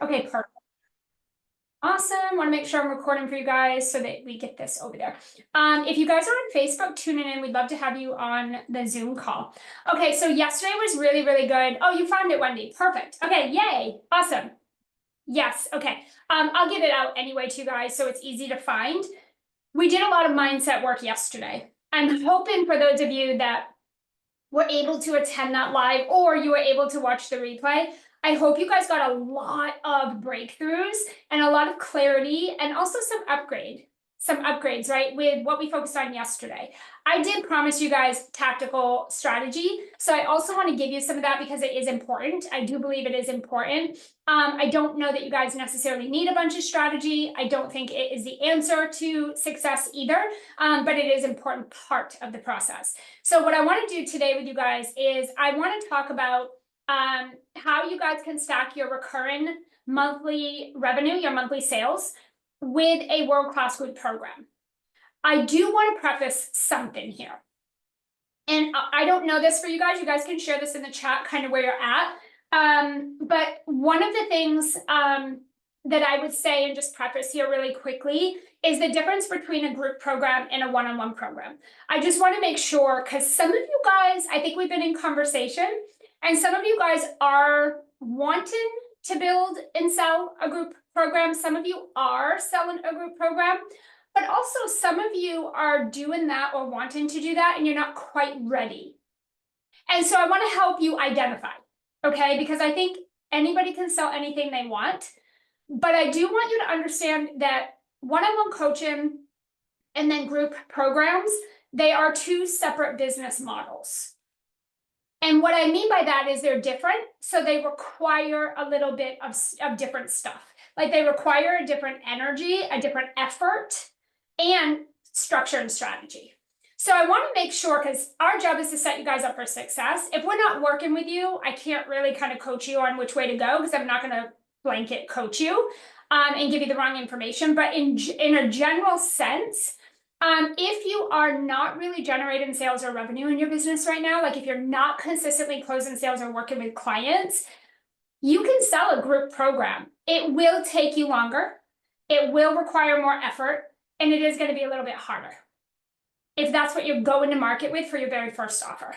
Okay, perfect. Awesome. Want to make sure I'm recording for you guys so that we get this over there. If you guys are on Facebook tuning in, we'd love to have you on the Zoom call. Okay, so yesterday was really, really good. Oh, you found it, Wendy. Perfect. Okay, yay. Awesome. Yes, okay. I'll get it out anyway to you guys so it's easy to find. We did a lot of mindset work yesterday. I'm hoping for those of you that were able to attend that live or you were able to watch the replay, I hope you guys got a lot of breakthroughs and a lot of clarity and also some upgrades, right, with what we focused on yesterday. I did promise you guys tactical strategy, so I also want to give you some of that because it is important. I do believe it is important. I don't know that you guys necessarily need a bunch of strategy. I don't think it is the answer to success either, but it is an important part of the process. So what I want to do today with you guys is I want to talk about how you guys can stack your recurring monthly revenue, your monthly sales, with a world-class group program. I do want to preface something here. And I don't know this for you guys. You guys can share this in the chat, kind of where you're at. But one of the things that I would say and just preface here really quickly is the difference between a group program and a one-on-one program. I just want to make sure, because some of you guys, I think we've been in conversation, and some of you guys are wanting to build and sell a group program. Some of you are selling a group program, but also some of you are doing that or wanting to do that and you're not quite ready. And so I want to help you identify, okay? Because I think anybody can sell anything they want, but I do want you to understand that one-on-one coaching and then group programs, they are two separate business models. And what I mean by that is they're different, so they require a little bit of different stuff. Like they require a different energy, a different effort, and structure and strategy. So I want to make sure, because our job is to set you guys up for success. If we're not working with you, I can't really kind of coach you on which way to go, because I'm not going to blanket coach you and give you the wrong information. But in a general sense, if you are not really generating sales or revenue in your business right now, like if you're not consistently closing sales or working with clients, you can sell a group program. It will take you longer. It will require more effort, and it is going to be a little bit harder if that's what you're going to market with for your very first offer.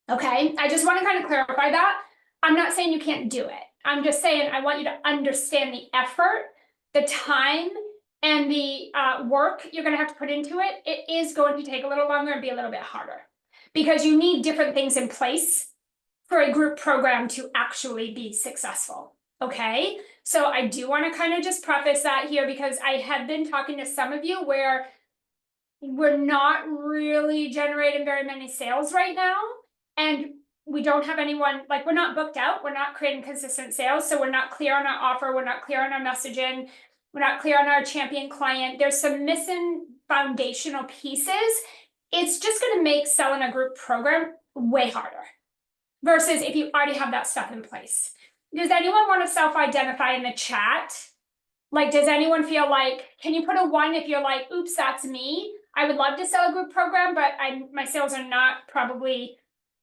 Okay, I just want to kind of clarify that. I'm not saying you can't do it. I'm just saying I want you to understand the effort, the time, and the work you're going to have to put into it. It is going to take a little longer and be a little bit harder because you need different things in place for a group program to actually be successful. Okay, so I do want to kind of just preface that here because I have been talking to some of you where we're not really generating very many sales right now, and we don't have anyone, like we're not booked out, we're not creating consistent sales, so we're not clear on our offer, we're not clear on our messaging, we're not clear on our champion client. There's some missing foundational pieces. It's just going to make selling a group program way harder versus if you already have that stuff in place. Does anyone want to self-identify in the chat? Like, does anyone feel like, can you put a 1 if you're like, oops, that's me? I would love to sell a group program, but my sales are not probably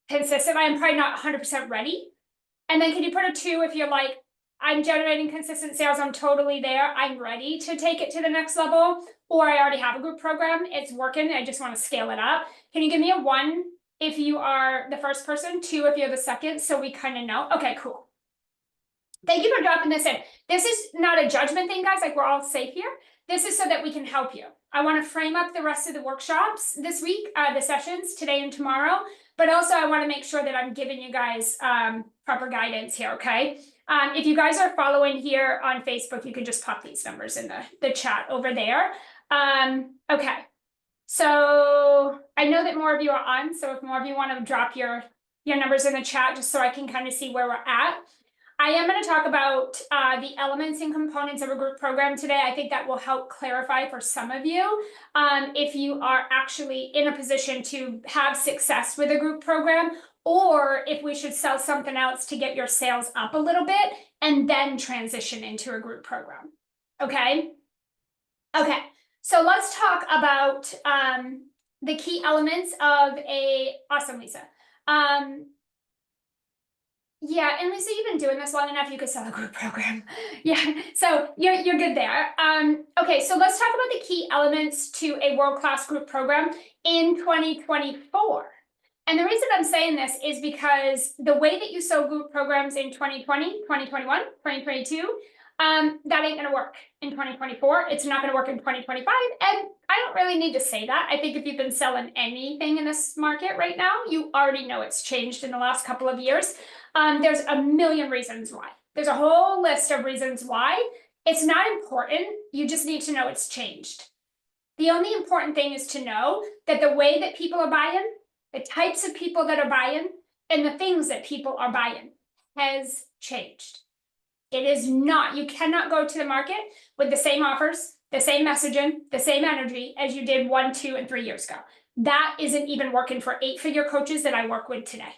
consistent. I'm probably not 100% ready. And then can you put a 2 if you're like, I'm generating consistent sales, I'm totally there, I'm ready to take it to the next level, or I already have a group program, it's working, I just want to scale it up. Can you give me a 1 if you are the first person, 2 if you're the second, so we kind of know? Okay, cool. Thank you for dropping this in. This is not a judgment thing, guys, like we're all safe here. This is so that we can help you. I want to frame up the rest of the workshops this week, the sessions today and tomorrow, but also I want to make sure that I'm giving you guys proper guidance here, okay? If you guys are following here on Facebook, you can just pop these numbers in the chat over there. Okay, so I know that more of you are on, so if more of you want to drop your numbers in the chat just so I can kind of see where we're at. I am going to talk about the elements and components of a group program today. I think that will help clarify for some of you if you are actually in a position to have success with a group program, or if we should sell something else to get your sales up a little bit and then transition into a group program. Okay? Okay, so let's talk about the key elements of awesome, Lisa. Yeah, and Lisa, you've been doing this long enough, you could sell a group program. Yeah, so you're good there. Okay, so let's talk about the key elements to a world-class group program in 2024. And the reason I'm saying this is because the way that you sell group programs in 2020, 2021, 2022, that ain't gonna work in 2024. It's not gonna work in 2025. And I don't really need to say that. I think if you've been selling anything in this market right now, you already know it's changed in the last couple of years. There's a million reasons why. There's a whole list of reasons why. It's not important. You just need to know it's changed. The only important thing is to know that the way that people are buying, the types of people that are buying, and the things that people are buying has changed. It is not, you cannot go to the market with the same offers, the same messaging, the same energy as you did 1, 2, and 3 years ago. That isn't even working for 8-figure coaches that I work with today.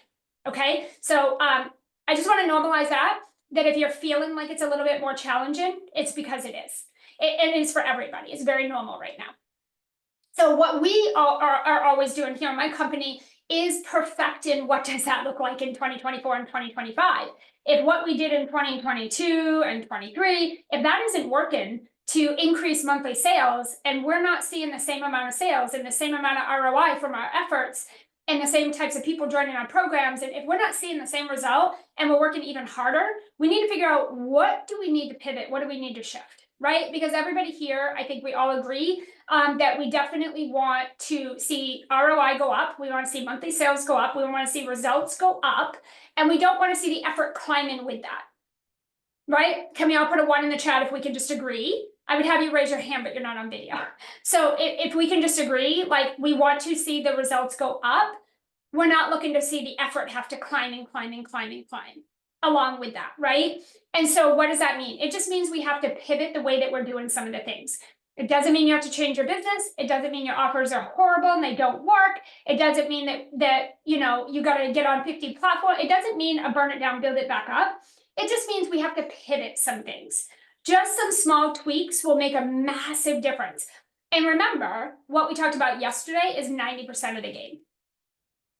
Okay, so I just want to normalize that if you're feeling like it's a little bit more challenging, it's because it is. And it's for everybody. It's very normal right now. So what we are always doing here in my company is perfecting what does that look like in 2024 and 2025. If what we did in 2022 and 23, if that isn't working to increase monthly sales, and we're not seeing the same amount of sales and the same amount of ROI from our efforts, and the same types of people joining our programs, and if we're not seeing the same result and we're working even harder, we need to figure out, what do we need to pivot? What do we need to shift, right? Because everybody here, I think we all agree that we definitely want to see ROI go up. We want to see monthly sales go up. We want to see results go up. And we don't want to see the effort climbing with that, right? Can we all put a 1 in the chat if we can just agree? I would have you raise your hand, but you're not on video. So if we can just agree, like, we want to see the results go up. We're not looking to see the effort have to climb and climb and climb and climb along with that, right? And so what does that mean? It just means we have to pivot the way that we're doing some of the things. It doesn't mean you have to change your business. It doesn't mean your offers are horrible and they don't work. It doesn't mean that you know, you got to get on 50 platforms. It doesn't mean a burn it down, build it back up. It just means we have to pivot some things. Just some small tweaks will make a massive difference. And remember, what we talked about yesterday is 90% of the game.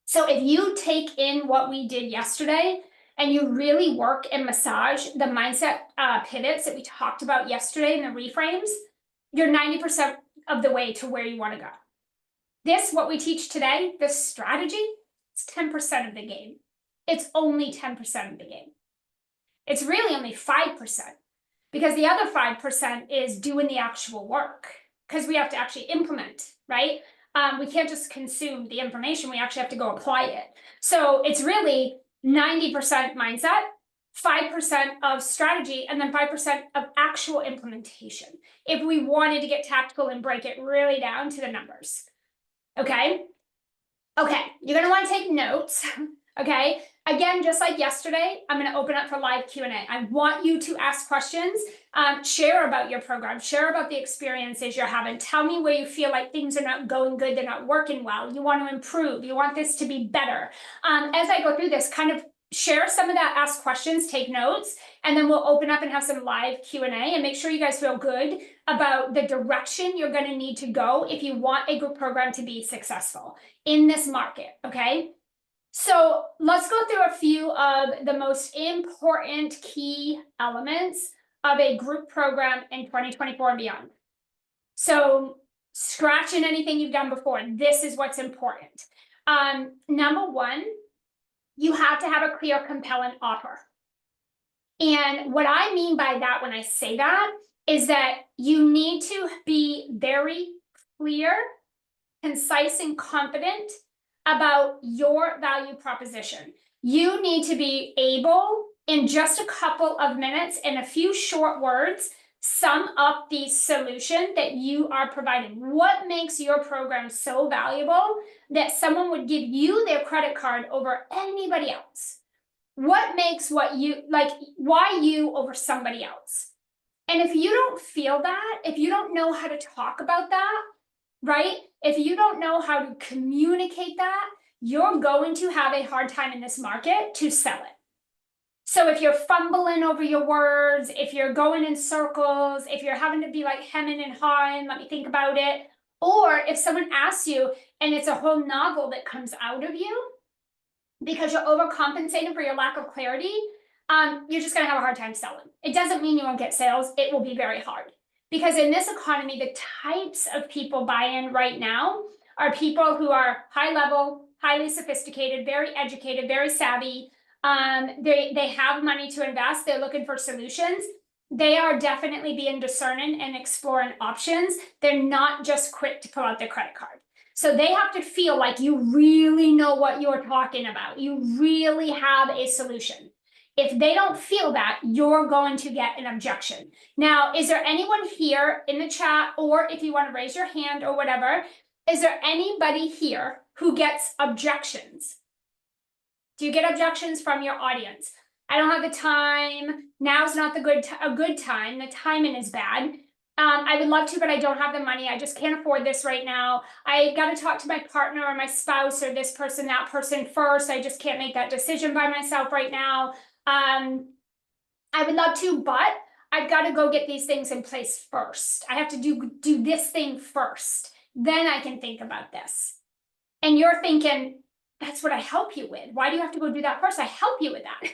So if you take in what we did yesterday and you really work and massage the mindset pivots that we talked about yesterday in the reframes, you're 90% of the way to where you want to go. This, what we teach today, this strategy, it's 10% of the game. It's only 10% of the game. It's really only 5%, because the other 5% is doing the actual work, because we have to actually implement, right? We can't just consume the information. We actually have to go apply it. So it's really 90% mindset, 5% of strategy, and then 5% of actual implementation, if we wanted to get tactical and break it really down to the numbers. Okay, you're going to want to take notes. Okay, again, just like yesterday, I'm going to open up for live Q&A. I want you to ask questions, share about your program, share about the experiences you're having. Tell me where you feel like things are not going good, they're not working well, you want to improve, you want this to be better. As I go through this, kind of share some of that, ask questions, take notes, and then we'll open up and have some live Q&A, and make sure you guys feel good about the direction you're going to need to go if you want a group program to be successful in this market, okay? So let's go through a few of the most important key elements of a group program in 2024 and beyond. So scratching anything you've done before, this is what's important. Number 1, you have to have a clear, compelling offer. And what I mean by that when I say that is that you need to be very clear, concise, and confident about your value proposition. You need to be able, in just a couple of minutes and a few short words, sum up the solution that you are providing. What makes your program so valuable that someone would give you their credit card over anybody else? What makes what you like, why you over somebody else? And if you don't feel that, if you don't know how to talk about that, right? If you don't know how to communicate that, you're going to have a hard time in this market to sell it. So if you're fumbling over your words, if you're going in circles, if you're having to be like hemming and hawing, let me think about it, or if someone asks you and it's a whole novel that comes out of you, because you're overcompensating for your lack of clarity, you're just going to have a hard time selling. It doesn't mean you won't get sales. It will be very hard. Because in this economy, the types of people buy in right now are people who are high level, highly sophisticated, very educated, very savvy. They have money to invest. They're looking for solutions. They are definitely being discerning and exploring options. They're not just quick to pull out their credit card. So they have to feel like you really know what you're talking about. You really have a solution. If they don't feel that, you're going to get an objection. Now, is there anyone here in the chat, or if you want to raise your hand or whatever, is there anybody here who gets objections? Do you get objections from your audience? I don't have the time. Now's not a good time. The timing is bad. I would love to, but I don't have the money. I just can't afford this right now. I got to talk to my partner or my spouse or this person, that person first. I just can't make that decision by myself right now. I would love to, but I've got to go get these things in place first. I have to do this thing first. Then I can think about this. And you're thinking, that's what I help you with. Why do you have to go do that first? I help you with that,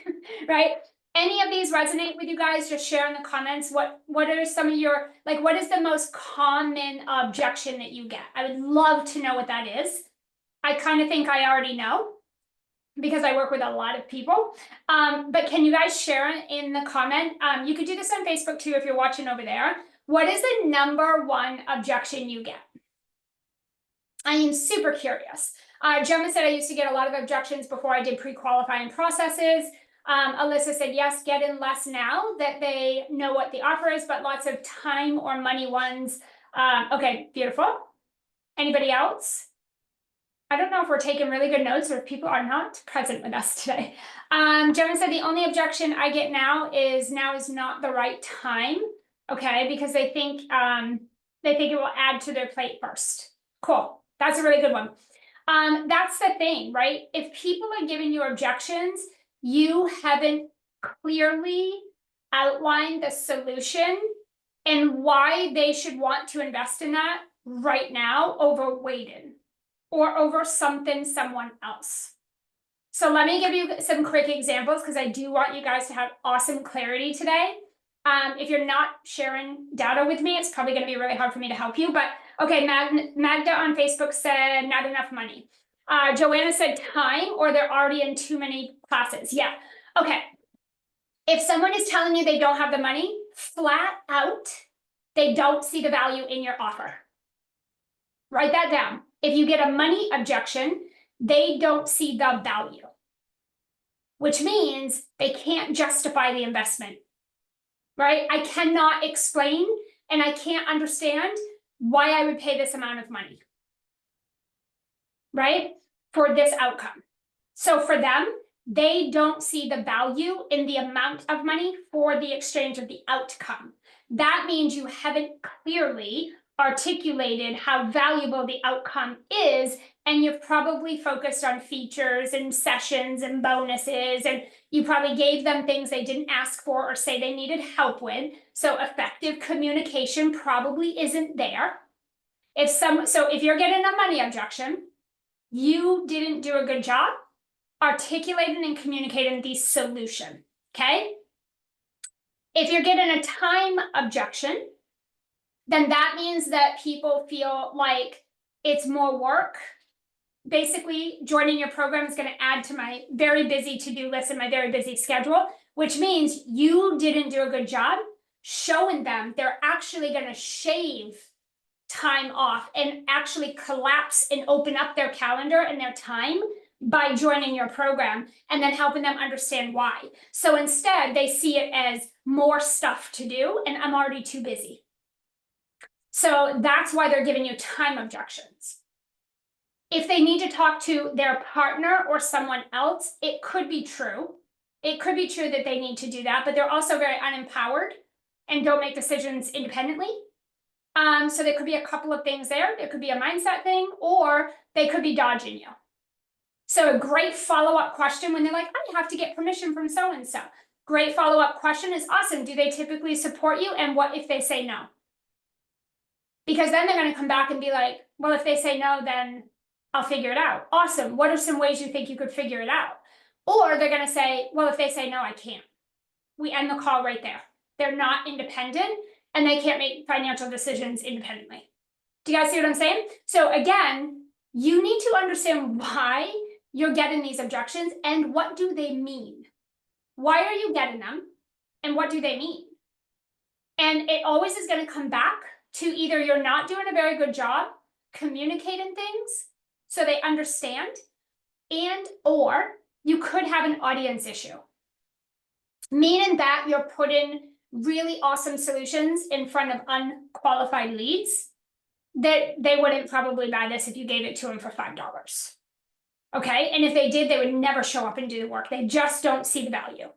right? Any of these resonate with you guys? Just share in the comments. What are some of your, like, what is the most common objection that you get? I would love to know what that is. I kind of think I already know because I work with a lot of people. But can you guys share in the comment? You could do this on Facebook too if you're watching over there. What is the number one objection you get? I am super curious. Gemma said I used to get a lot of objections before I did pre-qualifying processes. Alyssa said, yes, get in less now that they know what the offer is, but lots of time or money ones. Okay, beautiful. Anybody else? I don't know if we're taking really good notes or if people are not present with us today. Gemma said the only objection I get now is not the right time. Okay, because they think it will add to their plate first. Cool. That's a really good one. That's the thing, right? If people are giving you objections, you haven't clearly outlined the solution and why they should want to invest in that right now over waiting or over someone else. So let me give you some quick examples because I do want you guys to have awesome clarity today. If you're not sharing data with me, it's probably going to be really hard for me to help you. But okay, Magda on Facebook said not enough money. Joanna said time, or they're already in too many classes. Yeah. Okay. If someone is telling you they don't have the money, flat out, they don't see the value in your offer. Write that down. If you get a money objection, they don't see the value, which means they can't justify the investment. Right? I cannot explain and I can't understand why I would pay this amount of money, right? For this outcome. So for them, they don't see the value in the amount of money for the exchange of the outcome. That means you haven't clearly articulated how valuable the outcome is, and you've probably focused on features and sessions and bonuses, and you probably gave them things they didn't ask for or say they needed help with. So effective communication probably isn't there. So if you're getting a money objection, you didn't do a good job articulating and communicating the solution, okay? If you're getting a time objection, then that means that people feel like it's more work. Basically, joining your program is going to add to my very busy to-do list and my very busy schedule, which means you didn't do a good job showing them they're actually going to shave time off and actually collapse and open up their calendar and their time by joining your program and then helping them understand why. So instead, they see it as more stuff to do and I'm already too busy. So that's why they're giving you time objections. If they need to talk to their partner or someone else, it could be true. It could be true that they need to do that, but they're also very unempowered and don't make decisions independently. So there could be a couple of things there. There could be a mindset thing, or they could be dodging you. So a great follow-up question when they're like, I have to get permission from so-and-so. Great follow-up question is awesome. Do they typically support you? And what if they say no? Because then they're going to come back and be like, well, if they say no, then I'll figure it out. Awesome. What are some ways you think you could figure it out? Or they're going to say, well, if they say no, I can't. We end the call right there. They're not independent and they can't make financial decisions independently. Do you guys see what I'm saying? So again, you need to understand why you're getting these objections and what do they mean? Why are you getting them? And what do they mean? And it always is going to come back to either you're not doing a very good job communicating things so they understand, and or you could have an audience issue. Meaning that you're putting really awesome solutions in front of unqualified leads that they wouldn't probably buy this if you gave it to them for $5. Okay, and if they did, they would never show up and do the work. They just don't see the value.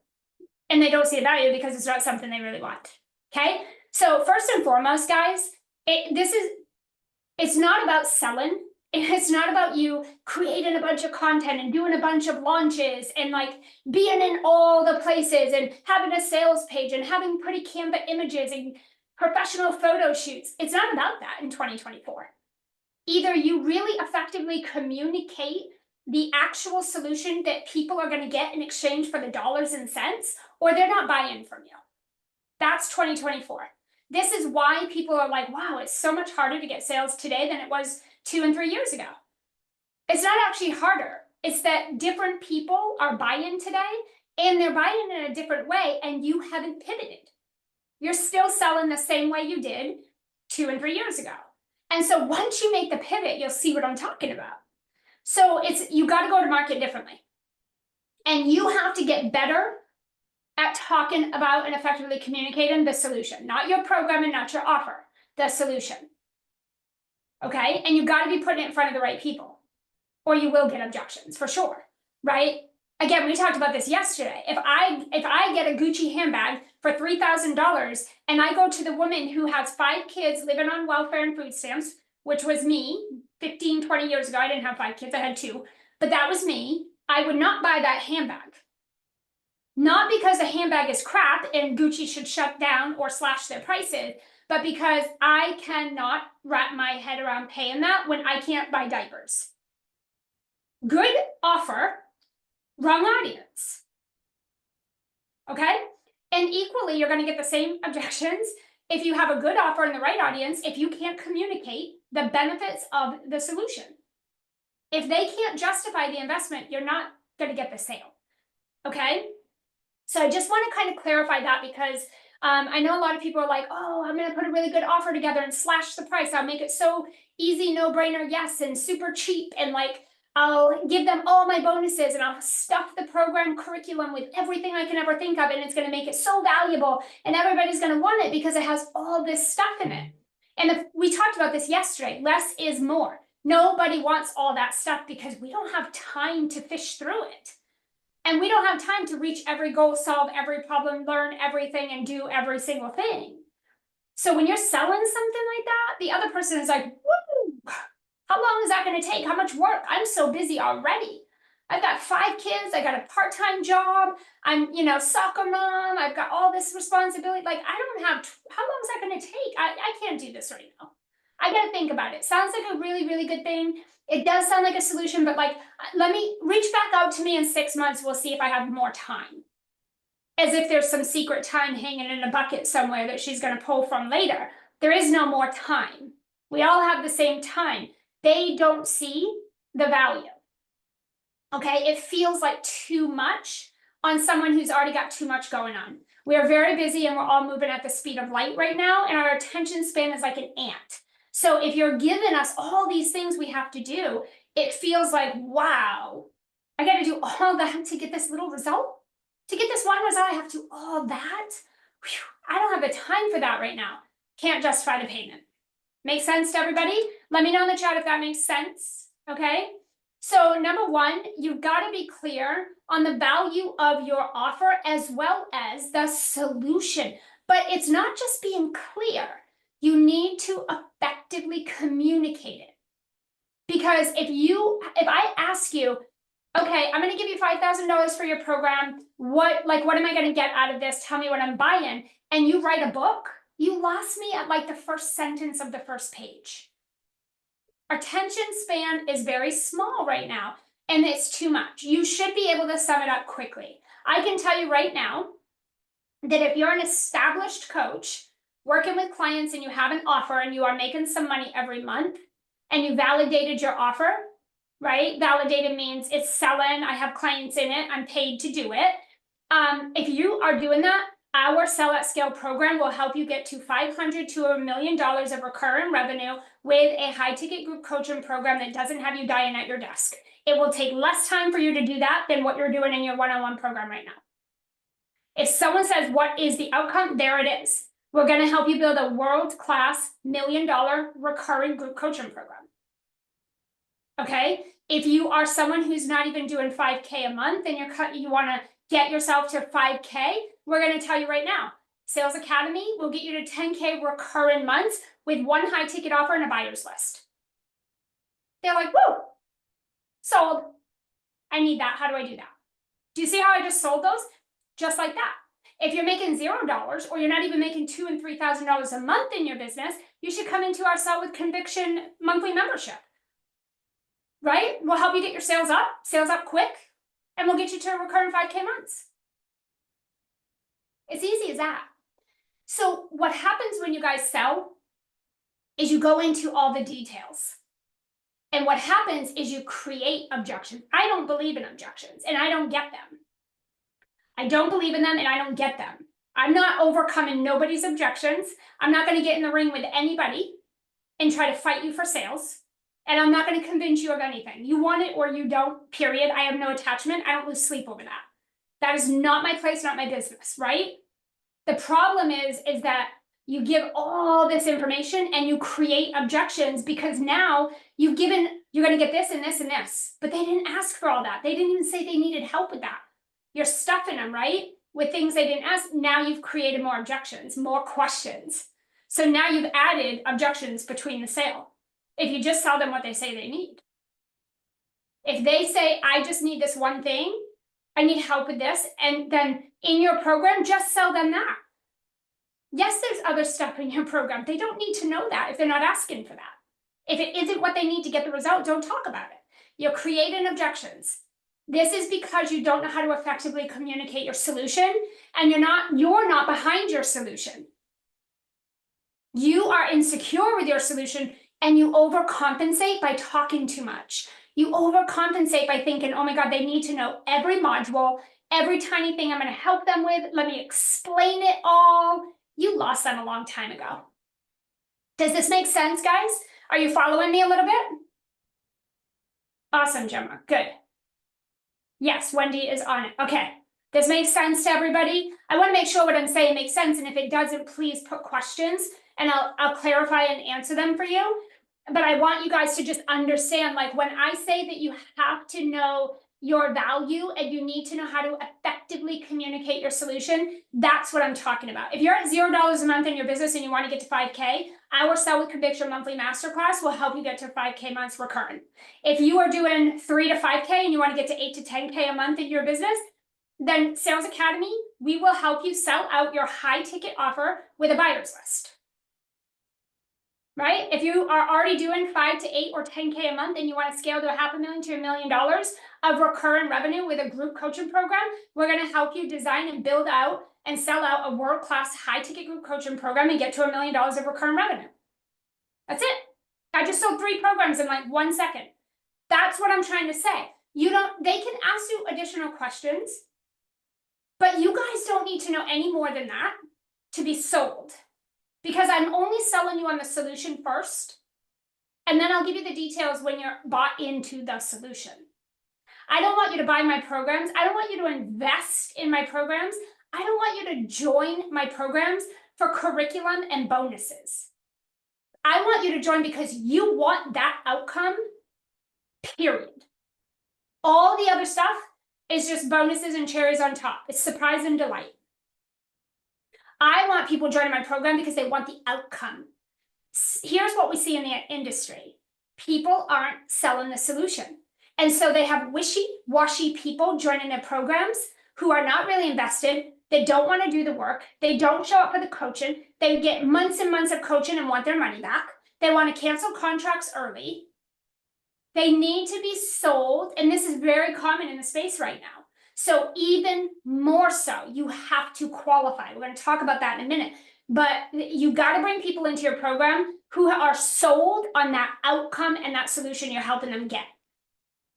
And they don't see the value because it's not something they really want. Okay, so first and foremost, guys, it's not about selling. It's not about you creating a bunch of content and doing a bunch of launches and like being in all the places and having a sales page and having pretty Canva images and professional photo shoots. It's not about that in 2024. Either you really effectively communicate the actual solution that people are going to get in exchange for the dollars and cents, or they're not buying from you. That's 2024. This is why people are like, wow, it's so much harder to get sales today than it was 2 and 3 years ago. It's not actually harder. It's that different people are buying today and they're buying in a different way and you haven't pivoted. You're still selling the same way you did 2 and 3 years ago. And so once you make the pivot, you'll see what I'm talking about. So you got to go to market differently. And you have to get better at talking about and effectively communicating the solution, not your program and not your offer, the solution. Okay, and you got to be putting it in front of the right people, or you will get objections for sure, right? Again, we talked about this yesterday. If I get a Gucci handbag for $3,000 and I go to the woman who has 5 kids living on welfare and food stamps, which was me 15, 20 years ago, I didn't have 5 kids, I had 2, but that was me, I would not buy that handbag. Not because the handbag is crap and Gucci should shut down or slash their prices, but because I cannot wrap my head around paying that when I can't buy diapers. Good offer, wrong audience. Okay? And equally, you're going to get the same objections if you have a good offer in the right audience, if you can't communicate the benefits of the solution. If they can't justify the investment, you're not going to get the sale. Okay? So I just want to kind of clarify that because I know a lot of people are like, oh, I'm going to put a really good offer together and slash the price. I'll make it so easy, no brainer, yes, and super cheap. And like, I'll give them all my bonuses and I'll stuff the program curriculum with everything I can ever think of. And it's going to make it so valuable and everybody's going to want it because it has all this stuff in it. And we talked about this yesterday, less is more. Nobody wants all that stuff because we don't have time to fish through it. And we don't have time to reach every goal, solve every problem, learn everything, and do every single thing. So when you're selling something like that, the other person is like, woo, how long is that going to take? How much work? I'm so busy already. I've got 5 kids. I got a part-time job. I'm, soccer mom. I've got all this responsibility. Like, I don't have, how long is that going to take? I can't do this right now. I got to think about it. Sounds like a really, really good thing. It does sound like a solution, but like, let me reach back out to me in 6 months. We'll see if I have more time. As if there's some secret time hanging in a bucket somewhere that she's going to pull from later. There is no more time. We all have the same time. They don't see the value. Okay, it feels like too much on someone who's already got too much going on. We are very busy and we're all moving at the speed of light right now, and our attention span is like an ant. So if you're giving us all these things we have to do, it feels like, wow, I got to do all that to get this little result. To get this one result, I have to do all that. Whew, I don't have the time for that right now. Can't justify the payment. Make sense to everybody? Let me know in the chat if that makes sense. Okay. So number 1, you've got to be clear on the value of your offer as well as the solution. But it's not just being clear. You need to effectively communicate it. Because if I ask you, okay, I'm going to give you $5,000 for your program. What am I going to get out of this? Tell me what I'm buying. And you write a book, you lost me at like the first sentence of the first page. attention span is very small right now, and it's too much. You should be able to sum it up quickly. I can tell you right now that if you're an established coach working with clients and you have an offer and you are making some money every month and you validated your offer, right? Validated means it's selling, I have clients in it, I'm paid to do it. If you are doing that, our Sell at Scale program will help you get to $500 to $1 million of recurring revenue with a high ticket group coaching program that doesn't have you dying at your desk. It will take less time for you to do that than what you're doing in your one-on-one program right now. If someone says, what is the outcome? There it is. We're going to help you build a world-class $1 million recurring group coaching program. Okay? If you are someone who's not even doing 5K a month and you want to get yourself to 5K, we're going to tell you right now, Sales Academy will get you to 10K recurring months with one high ticket offer and a buyer's list. They're like, whoa, sold. I need that. How do I do that? Do you see how I just sold those? Just like that. If you're making $0 or you're not even making $2,000 and $3,000 a month in your business, you should come into our Sell with Conviction monthly membership. Right? We'll help you get your sales up quick, and we'll get you to a recurring 5K months. It's easy as that. So what happens when you guys sell is you go into all the details. And what happens is you create objections. I don't believe in objections, and I don't get them. I don't believe in them, and I don't get them. I'm not overcoming nobody's objections. I'm not going to get in the ring with anybody and try to fight you for sales. And I'm not going to convince you of anything. You want it or you don't, period. I have no attachment. I don't lose sleep over that. That is not my place, not my business, right? The problem is that you give all this information and you create objections because now you're going to get this and this and this. But they didn't ask for all that. They didn't even say they needed help with that. You're stuffing them, right? With things they didn't ask. Now you've created more objections, more questions. So now you've added objections between the sale. If you just sell them what they say they need. If they say, I just need this one thing, I need help with this, and then in your program, just sell them that. Yes, there's other stuff in your program. They don't need to know that if they're not asking for that. If it isn't what they need to get the result, don't talk about it. You're creating objections. This is because you don't know how to effectively communicate your solution, and you're not behind your solution. You are insecure with your solution, and you overcompensate by talking too much. You overcompensate by thinking, oh my God, they need to know every module, every tiny thing I'm going to help them with. Let me explain it all. You lost them a long time ago. Does this make sense, guys? Are you following me a little bit? Awesome, Gemma. Good. Yes, Wendy is on it. Okay. This makes sense to everybody. I want to make sure what I'm saying makes sense. And if it doesn't, please put questions and I'll clarify and answer them for you. But I want you guys to just understand, like when I say that you have to know your value and you need to know how to effectively communicate your solution, that's what I'm talking about. If you're at $0 a month in your business and you want to get to 5K, our Sell with Conviction monthly masterclass will help you get to 5K months recurring. If you are doing 3 to 5K and you want to get to 8 to 10K a month in your business, then Sales Academy, we will help you sell out your high ticket offer with a buyer's list. Right? If you are already doing 5 to 8 or 10K a month and you want to scale to $500,000 to $1 million of recurring revenue with a group coaching program, we're going to help you design and build out and sell out a world-class high-ticket group coaching program and get to $1 million of recurring revenue. That's it. I just sold 3 programs in like 1 second. That's what I'm trying to say. They can ask you additional questions, but you guys don't need to know any more than that to be sold. Because I'm only selling you on the solution first, and then I'll give you the details when you're bought into the solution. I don't want you to buy my programs. I don't want you to invest in my programs. I don't want you to join my programs for curriculum and bonuses. I want you to join because you want that outcome, period. All the other stuff is just bonuses and cherries on top. It's surprise and delight. I want people joining my program because they want the outcome. Here's what we see in the industry. People aren't selling the solution. And so they have wishy-washy people joining their programs who are not really invested. They don't want to do the work. They don't show up for the coaching. They get months and months of coaching and want their money back. They want to cancel contracts early. They need to be sold, and this is very common in the space right now. So even more so, you have to qualify. We're going to talk about that in a minute. But you got to bring people into your program who are sold on that outcome and that solution you're helping them get.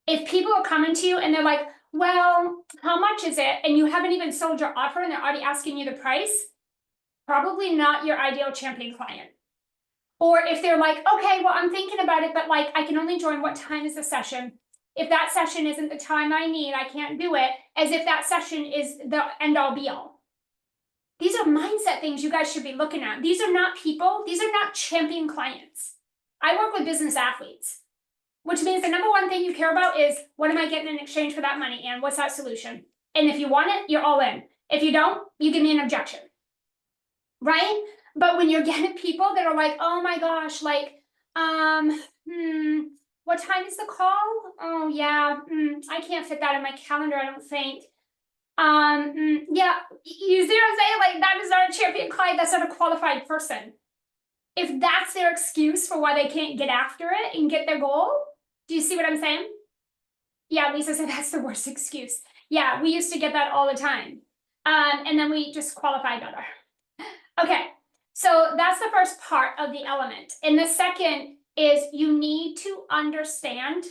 If people are coming to you and they're like, well, how much is it? And you haven't even sold your offer and they're already asking you the price, probably not your ideal champion client. Or if they're like, okay, well, I'm thinking about it, but like, I can only join, what time is the session? If that session isn't the time I need, I can't do it, as if that session is the end all be all. These are mindset things you guys should be looking at. These are not people, these are not champion clients. I work with business athletes, which means the number one thing you care about is, what am I getting in exchange for that money? And what's that solution? And if you want it, you're all in. If you don't, you give me an objection. Right? But when you're getting people that are like, oh my gosh, like, what time is the call? Oh yeah, I can't fit that in my calendar, I don't think. Yeah, you see what I'm saying? Like, that is not a champion client, that's not a qualified person. If that's their excuse for why they can't get after it and get their goal, do you see what I'm saying? Yeah, Lisa said that's the worst excuse. Yeah, we used to get that all the time. And then we just qualify better. Okay, so that's the first part of the element. And the second is you need to understand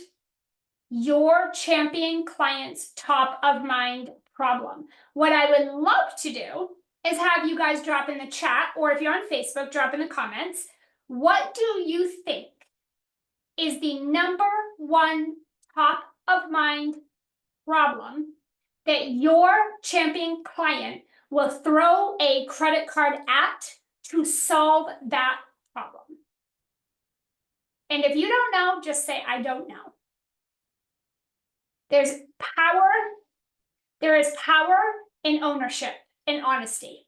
your champion client's top of mind problem. What I would love to do is have you guys drop in the chat, or if you're on Facebook, drop in the comments. What do you think is the number one top of mind problem that your champion client will throw a credit card at to solve that problem? And if you don't know, just say, I don't know. There is power in ownership and honesty.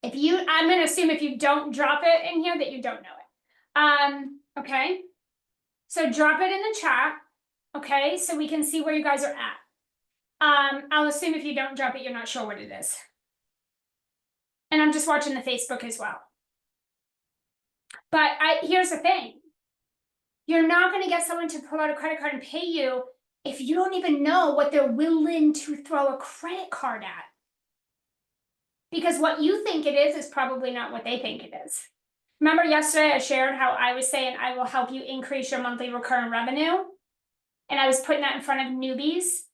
I'm going to assume if you don't drop it in here that you don't know it. Okay. So drop it in the chat. Okay. So we can see where you guys are at. I'll assume if you don't drop it, you're not sure what it is. And I'm just watching the Facebook as well. But here's the thing. You're not going to get someone to pull out a credit card and pay you if you don't even know what they're willing to throw a credit card at. Because what you think it is probably not what they think it is. Remember yesterday I shared how I was saying I will help you increase your monthly recurring revenue? And I was putting that in front of newbies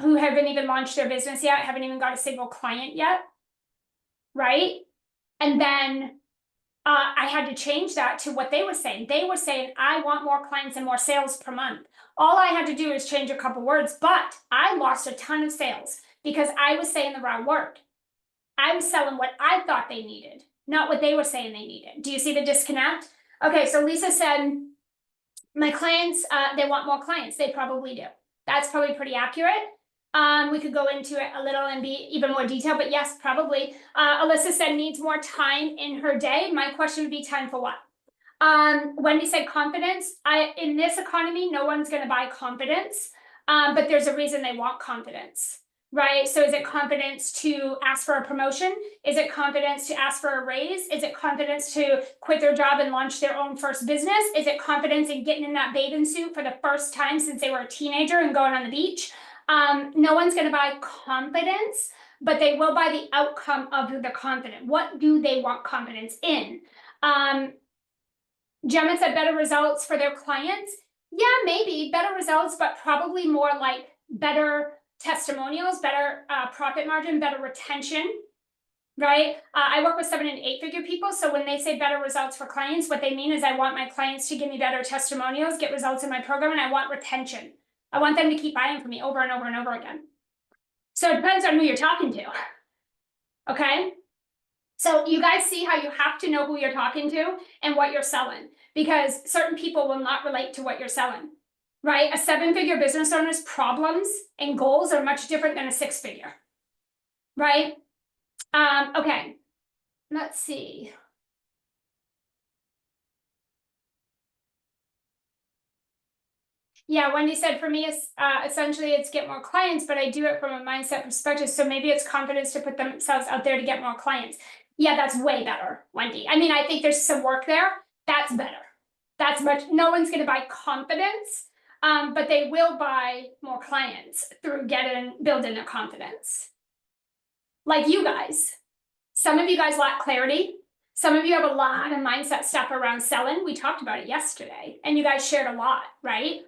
who haven't even launched their business yet, haven't even got a single client yet, right? And then I had to change that to what they were saying. They were saying, I want more clients and more sales per month. All I had to do is change a couple words, but I lost a ton of sales because I was saying the wrong word. I was selling what I thought they needed, not what they were saying they needed. Do you see the disconnect? Okay, so Lisa said, my clients, they want more clients. They probably do. That's probably pretty accurate. We could go into it a little and be even more detailed, but yes, probably. Alyssa said needs more time in her day. My question would be time for what? Wendy said confidence. In this economy, no one's going to buy confidence, but there's a reason they want confidence, right? So is it confidence to ask for a promotion? Is it confidence to ask for a raise? Is it confidence to quit their job and launch their own first business? Is it confidence in getting in that bathing suit for the first time since they were a teenager and going on the beach? No one's going to buy confidence, but they will buy the outcome of the confident. What do they want confidence in? Gemma said better results for their clients. Yeah, maybe better results, but probably more like better testimonials, better profit margin, better retention, right? I work with 7- and 8-figure people. So when they say better results for clients, what they mean is I want my clients to give me better testimonials, get results in my program, and I want retention. I want them to keep buying from me over and over and over again. So it depends on who you're talking to. Okay. So you guys see how you have to know who you're talking to and what you're selling, because certain people will not relate to what you're selling, right? A 7-figure business owner's problems and goals are much different than a 6-figure, right? Okay. Let's see. Yeah, Wendy said for me, essentially it's get more clients, but I do it from a mindset perspective. So maybe it's confidence to put themselves out there to get more clients. Yeah, that's way better, Wendy. I mean, I think there's some work there. That's better. That's no one's going to buy confidence, but they will buy more clients through building their confidence. Like you guys. Some of you guys lack clarity. Some of you have a lot of mindset stuff around selling. We talked about it yesterday, and you guys shared a lot, right?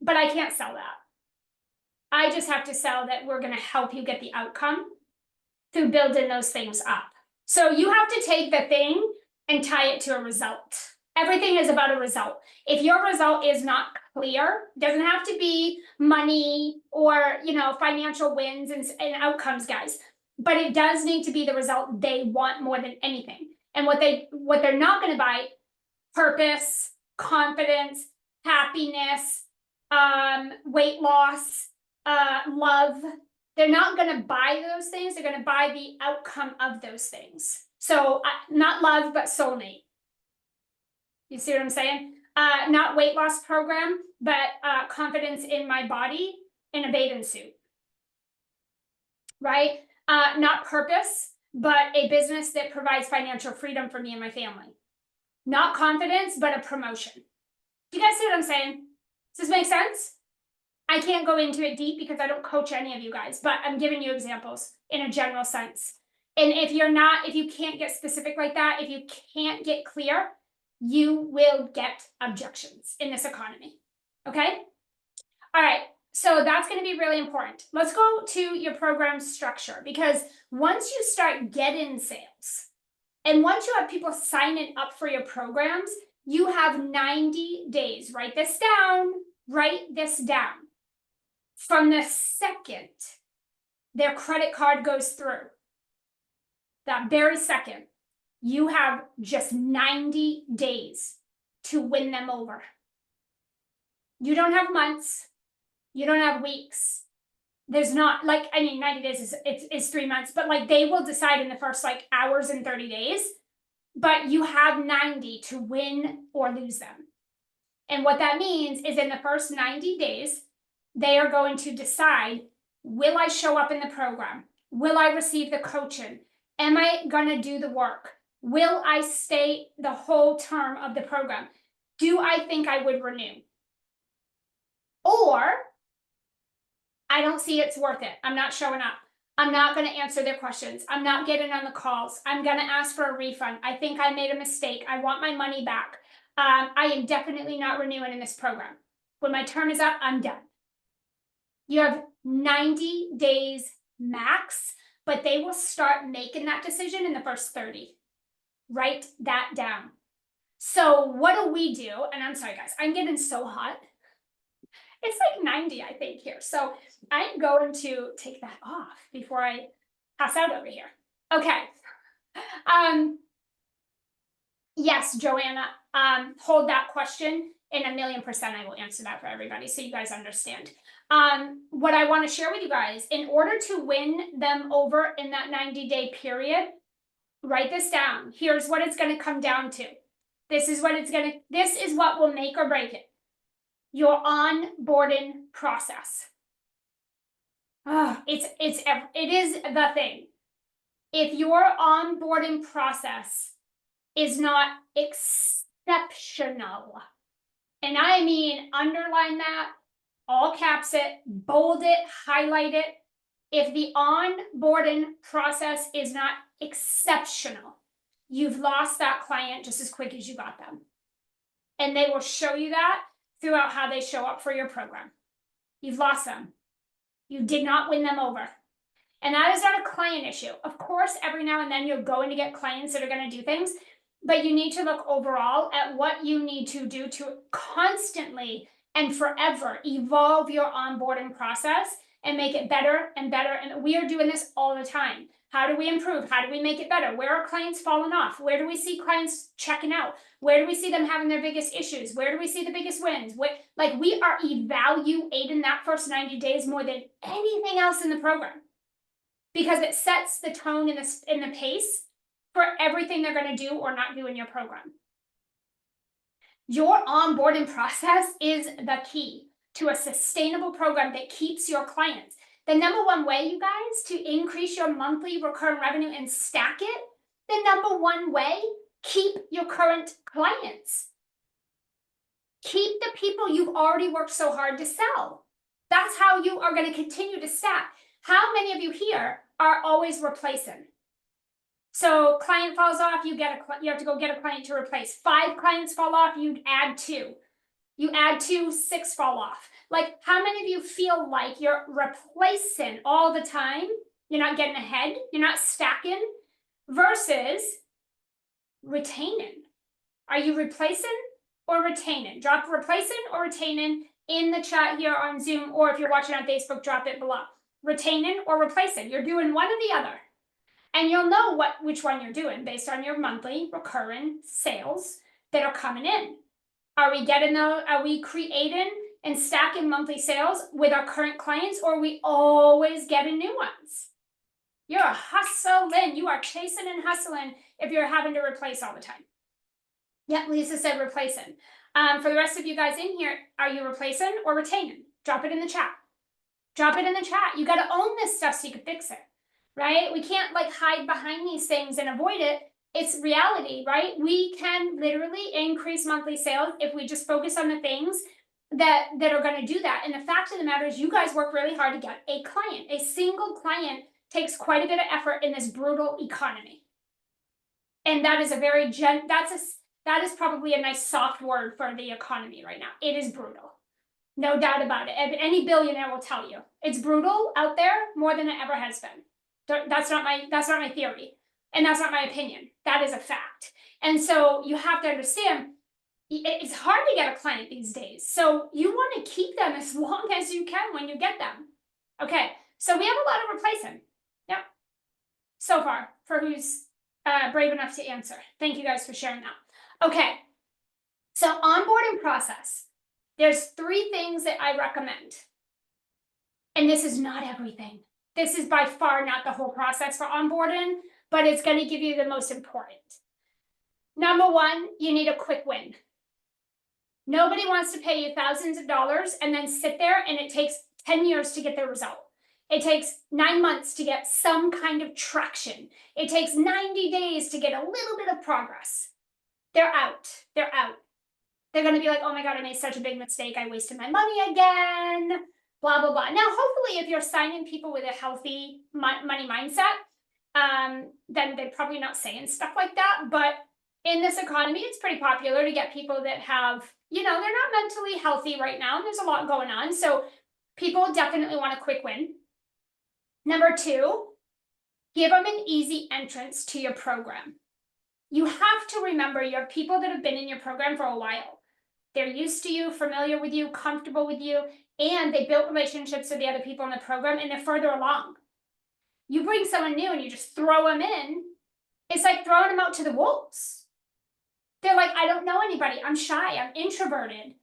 But I can't sell that. I just have to sell that we're going to help you get the outcome through building those things up. So you have to take the thing and tie it to a result. Everything is about a result. If your result is not clear, doesn't have to be money or, financial wins and outcomes, guys, but it does need to be the result they want more than anything. And what they're not going to buy: purpose, confidence, happiness, weight loss, love. They're not going to buy those things. They're going to buy the outcome of those things. So not love, but soulmate. You see what I'm saying? Not weight loss program, but confidence in my body in a bathing suit. Right? Not purpose, but a business that provides financial freedom for me and my family. Not confidence, but a promotion. Do you guys see what I'm saying? Does this make sense? I can't go into it deep because I don't coach any of you guys, but I'm giving you examples in a general sense. And if you can't get specific like that, if you can't get clear, you will get objections in this economy. Okay? All right. So that's going to be really important. Let's go to your program structure, because once you start getting sales and once you have people signing up for your programs, you have 90 days. Write this down. Write this down. From the second their credit card goes through, that very second, you have just 90 days to win them over. You don't have months. You don't have weeks. There's not 90 days is 3 months, but they will decide in the first hours and 30 days, but you have 90 to win or lose them. And what that means is in the first 90 days, they are going to decide, will I show up in the program? Will I receive the coaching? Am I going to do the work? Will I stay the whole term of the program? Do I think I would renew? Or I don't see it's worth it. I'm not showing up. I'm not going to answer their questions. I'm not getting on the calls. I'm going to ask for a refund. I think I made a mistake. I want my money back. I am definitely not renewing in this program. When my term is up, I'm done. You have 90 days max, but they will start making that decision in the first 30. Write that down. So what do we do? And I'm sorry, guys, I'm getting so hot. It's 90, I think, here. So I'm going to take that off before I pass out over here. Okay. Yes, Joanna, hold that question. And 1,000,000% I will answer that for everybody so you guys understand. What I want to share with you guys, in order to win them over in that 90-day period, write this down. Here's what it's going to come down to. This is what will make or break it. Your onboarding process. It is the thing. If your onboarding process is not exceptional, and I mean underline that, all caps it, bold it, highlight it. If the onboarding process is not exceptional, you've lost that client just as quick as you got them. And they will show you that throughout how they show up for your program. You've lost them. You did not win them over. And that is not a client issue. Of course, every now and then you're going to get clients that are going to do things, but you need to look overall at what you need to do to constantly and forever evolve your onboarding process and make it better and better. And we are doing this all the time. How do we improve? How do we make it better? Where are clients falling off? Where do we see clients checking out? Where do we see them having their biggest issues? Where do we see the biggest wins? We are evaluating that first 90 days more than anything else in the program, because it sets the tone and the pace for everything they're going to do or not do in your program. Your onboarding process is the key to a sustainable program that keeps your clients. The number one way, you guys, to increase your monthly recurring revenue and stack it, the number one way, keep your current clients. Keep the people you've already worked so hard to sell. That's how you are going to continue to stack. How many of you here are always replacing? So client falls off, you have to go get a client to replace. 5 clients fall off, you add 2. You add 2, 6 fall off. Like, how many of you feel like you're replacing all the time? You're not getting ahead, you're not stacking, versus retaining. Are you replacing or retaining? Drop replacing or retaining in the chat here on Zoom, or if you're watching on Facebook, drop it below. Retaining or replacing. You're doing one or the other. And you'll know which one you're doing based on your monthly recurring sales that are coming in. Are we creating and stacking monthly sales with our current clients, or are we always getting new ones? You're hustling. You are chasing and hustling if you're having to replace all the time. Yep, Lisa said replacing. For the rest of you guys in here, are you replacing or retaining? Drop it in the chat. Drop it in the chat. You got to own this stuff so you can fix it, right? We can't like hide behind these things and avoid it. It's reality, right? We can literally increase monthly sales if we just focus on the things that are going to do that. And the fact of the matter is, you guys work really hard to get a client. A single client takes quite a bit of effort in this brutal economy. And that is a very that is probably a nice soft word for the economy right now. It is brutal. No doubt about it. Any billionaire will tell you it's brutal out there more than it ever has been. That's not my theory, and that's not my opinion. That is a fact. And so you have to understand, it's hard to get a client these days. So you want to keep them as long as you can when you get them. Okay, so we have a lot of replacing. Yep. So far, for who's brave enough to answer. Thank you guys for sharing that. Okay, so onboarding process. There's 3 things that I recommend. And this is not everything. This is by far not the whole process for onboarding, but it's going to give you the most important. Number 1, you need a quick win. Nobody wants to pay you thousands of dollars and then sit there and it takes 10 years to get the result. It takes 9 months to get some kind of traction. It takes 90 days to get a little bit of progress. They're out. They're out. They're going to be like, oh my God, I made such a big mistake. I wasted my money again, blah, blah, blah. Now, hopefully, if you're signing people with a healthy money mindset, then they're probably not saying stuff like that. But in this economy, it's pretty popular to get people that have, they're not mentally healthy right now. And there's a lot going on. So people definitely want a quick win. Number 2, give them an easy entrance to your program. You have to remember you have people that have been in your program for a while. They're used to you, familiar with you, comfortable with you, and they built relationships with the other people in the program, and they're further along. You bring someone new and you just throw them in, it's like throwing them out to the wolves. They're like, I don't know anybody. I'm shy. I'm introverted.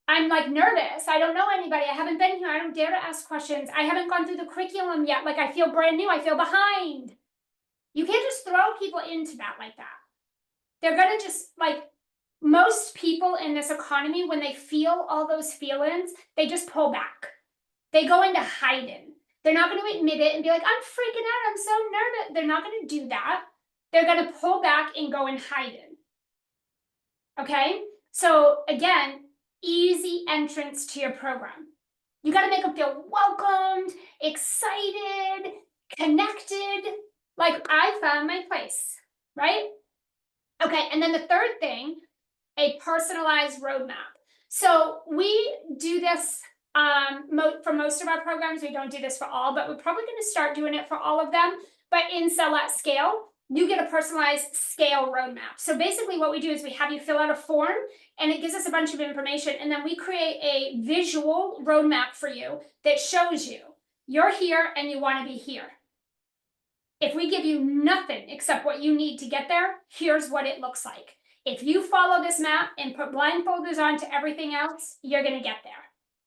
I'm like nervous. I don't know anybody. I haven't been here. I don't dare to ask questions. I haven't gone through the curriculum yet. Like, I feel brand new. I feel behind. You can't just throw people into that like that. They're going to just, like, most people in this economy, when they feel all those feelings, they just pull back. They go into hiding. They're not going to admit it and be like, I'm freaking out. I'm so nervous. They're not going to do that. They're going to pull back and go in hiding. Okay? So again, easy entrance to your program. You got to make them feel welcomed, excited, connected, like I found my place, right? Okay, and then the third thing, a personalized roadmap. So we do this for most of our programs. We don't do this for all, but we're probably going to start doing it for all of them. But in Sell at Scale, you get a personalized scale roadmap. So basically what we do is we have you fill out a form and it gives us a bunch of information. And then we create a visual roadmap for you that shows you you're here and you want to be here. If we give you nothing except what you need to get there, here's what it looks like. If you follow this map and put blindfolders on to everything else, you're going to get there.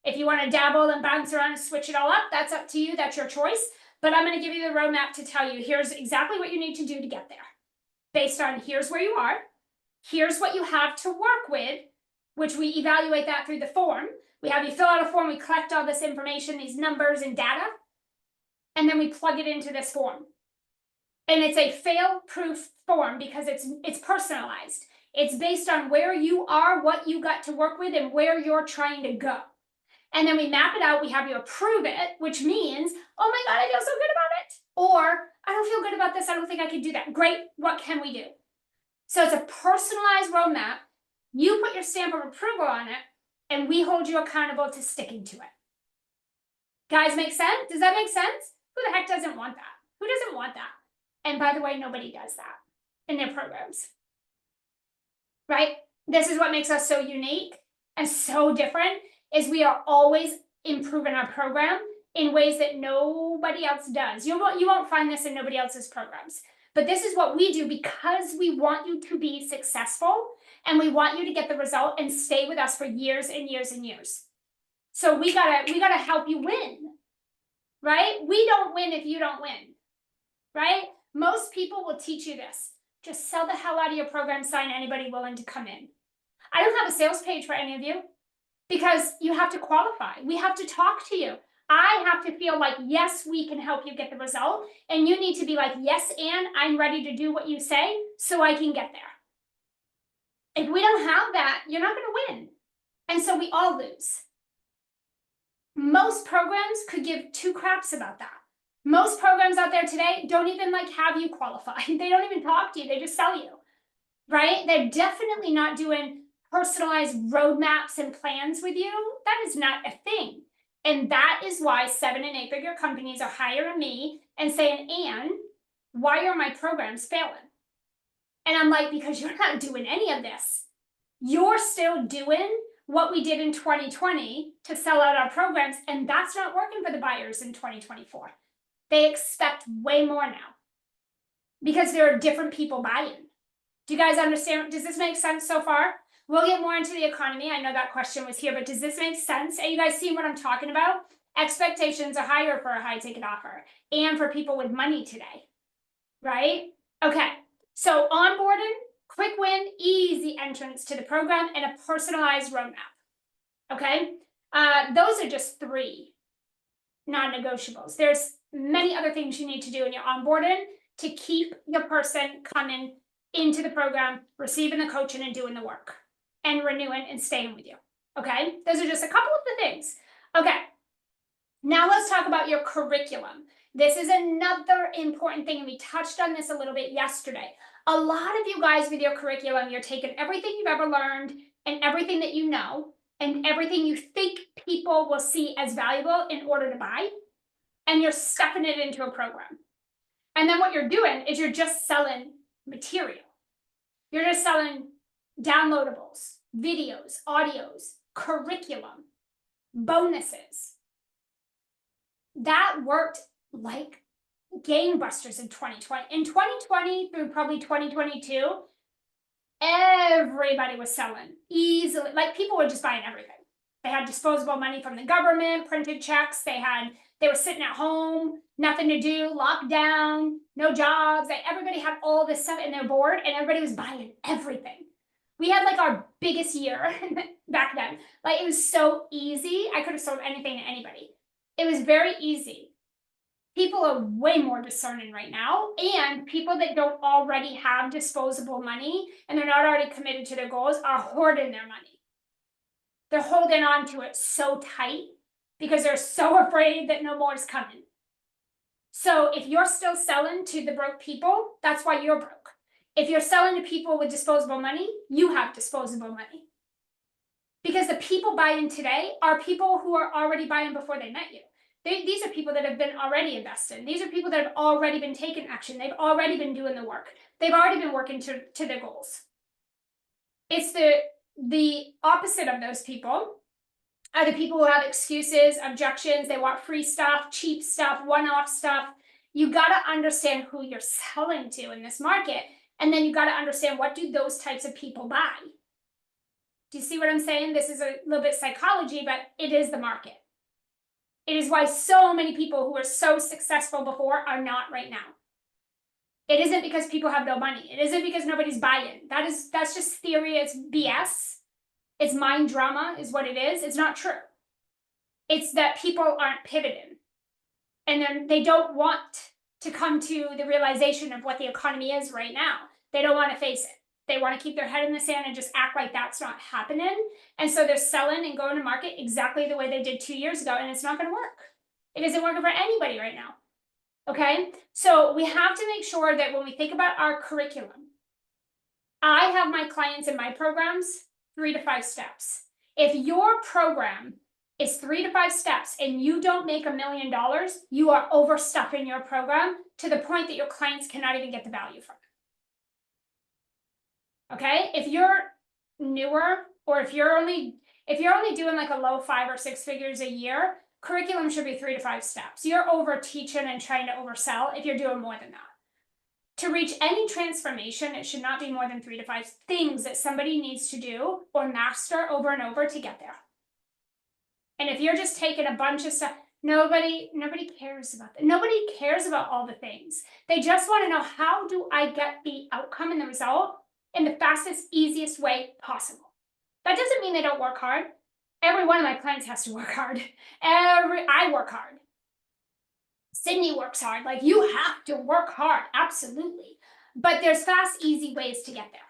If you want to dabble and bounce around and switch it all up, that's up to you. That's your choice. But I'm going to give you the roadmap to tell you, here's exactly what you need to do to get there. Based on here's where you are, here's what you have to work with, which we evaluate that through the form. We have you fill out a form, we collect all this information, these numbers and data, and then we plug it into this form. And it's a fail-proof form because it's personalized. It's based on where you are, what you got to work with, and where you're trying to go. And then we map it out, we have you approve it, which means, oh my God, I feel so good about it. Or I don't feel good about this, I don't think I can do that. Great, what can we do? So it's a personalized roadmap. You put your stamp of approval on it, and we hold you accountable to sticking to it. Guys, make sense? Does that make sense? Who the heck doesn't want that? Who doesn't want that? And by the way, nobody does that in their programs, right? This is what makes us so unique and so different, is we are always improving our program in ways that nobody else does. You won't find this in nobody else's programs. But this is what we do because we want you to be successful and we want you to get the result and stay with us for years and years and years. So we gotta help you win, right? We don't win if you don't win, right? Most people will teach you this. Just sell the hell out of your program, sign anybody willing to come in. I don't have a sales page for any of you because you have to qualify. We have to talk to you. I have to feel like, yes, we can help you get the result. And you need to be like, yes, and I'm ready to do what you say so I can get there. If we don't have that, you're not going to win. And so we all lose. Most programs could give two craps about that. Most programs out there today don't even have you qualify. They don't even talk to you. They just sell you, right? They're definitely not doing personalized roadmaps and plans with you. That is not a thing. And that is why 7- and 8-figure companies are hiring me and saying, Anne, why are my programs failing? And I'm like, because you're not doing any of this. You're still doing what we did in 2020 to sell out our programs, and that's not working for the buyers in 2024. They expect way more now because there are different people buying. Do you guys understand? Does this make sense so far? We'll get more into the economy. I know that question was here, but does this make sense? Are you guys seeing what I'm talking about? Expectations are higher for a high ticket offer and for people with money today, right? Okay, so onboarding, quick win, easy entrance to the program, and a personalized roadmap, okay? Those are just 3 non-negotiables. There's many other things you need to do in your onboarding to keep your person coming into the program, receiving the coaching and doing the work and renewing and staying with you. Okay, those are just a couple of the things. Okay, now let's talk about your curriculum. This is another important thing, and we touched on this a little bit yesterday. A lot of you guys with your curriculum, you're taking everything you've ever learned and everything that you know and everything you think people will see as valuable in order to buy, and you're stuffing it into a program. And then what you're doing is you're just selling material. You're just selling downloadables, videos, audios, curriculum, bonuses. That worked like gangbusters in 2020. In 2020 through probably 2022, everybody was selling easily. People were just buying everything. They had disposable money from the government, printed checks. They were sitting at home, nothing to do, locked down, no jobs. Everybody had all this stuff and they're bored, and everybody was buying everything. We had our biggest year back then. It was so easy. I could have sold anything to anybody. It was very easy. People are way more discerning right now, and people that don't already have disposable money and they're not already committed to their goals are hoarding their money. They're holding on to it so tight because they're so afraid that no more is coming. So if you're still selling to the broke people, that's why you're broke. If you're selling to people with disposable money, you have disposable money. Because the people buying today are people who are already buying before they met you. These are people that have been already invested. These are people that have already been taking action. They've already been doing the work. They've already been working to their goals. It's the opposite of those people are the people who have excuses, objections. They want free stuff, cheap stuff, one-off stuff. You got to understand who you're selling to in this market. And then you got to understand, what do those types of people buy? Do you see what I'm saying? This is a little bit psychology, but it is the market. It is why so many people who were so successful before are not right now. It isn't because people have no money. It isn't because nobody's buying. That's just theory. It's BS. It's mind drama is what it is. It's not true. It's that people aren't pivoting. And then they don't want to come to the realization of what the economy is right now. They don't want to face it. They want to keep their head in the sand and just act like that's not happening. And so they're selling and going to market exactly the way they did 2 years ago, and it's not going to work. It isn't working for anybody right now. Okay, so we have to make sure that when we think about our curriculum, I have my clients in my programs 3 to 5 steps. If your program is 3 to 5 steps and you don't make $1 million, you are overstuffing your program to the point that your clients cannot even get the value from it. Okay, if you're newer, or if you're only doing like a low 5 or 6 figures a year, curriculum should be 3 to 5 steps. You're over teaching and trying to oversell if you're doing more than that. To reach any transformation, it should not be more than 3 to 5 things that somebody needs to do or master over and over to get there. And if you're just taking a bunch of stuff, nobody cares about that. Nobody cares about all the things. They just want to know, how do I get the outcome and the result in the fastest, easiest way possible? That doesn't mean they don't work hard. Every one of my clients has to work hard. I work hard. Sydney works hard. Like, you have to work hard, absolutely. But there's fast, easy ways to get there,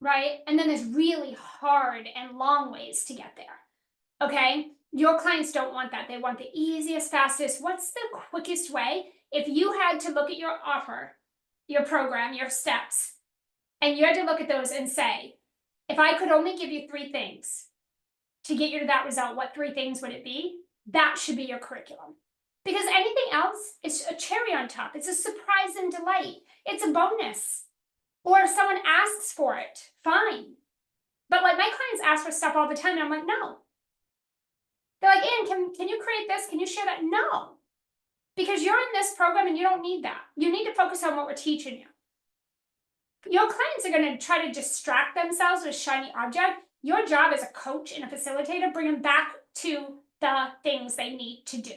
right? And then there's really hard and long ways to get there, okay? Your clients don't want that. They want the easiest, fastest. What's the quickest way? If you had to look at your offer, your program, your steps, and you had to look at those and say, if I could only give you 3 things to get you to that result, what 3 things would it be? That should be your curriculum. Because anything else is a cherry on top. It's a surprise and delight. It's a bonus. Or if someone asks for it, fine. But like, my clients ask for stuff all the time, and I'm like, no. They're like, Ann, can you create this? Can you share that? No. Because you're in this program and you don't need that. You need to focus on what we're teaching you. Your clients are going to try to distract themselves with shiny object. Your job as a coach and a facilitator, bring them back to the things they need to do.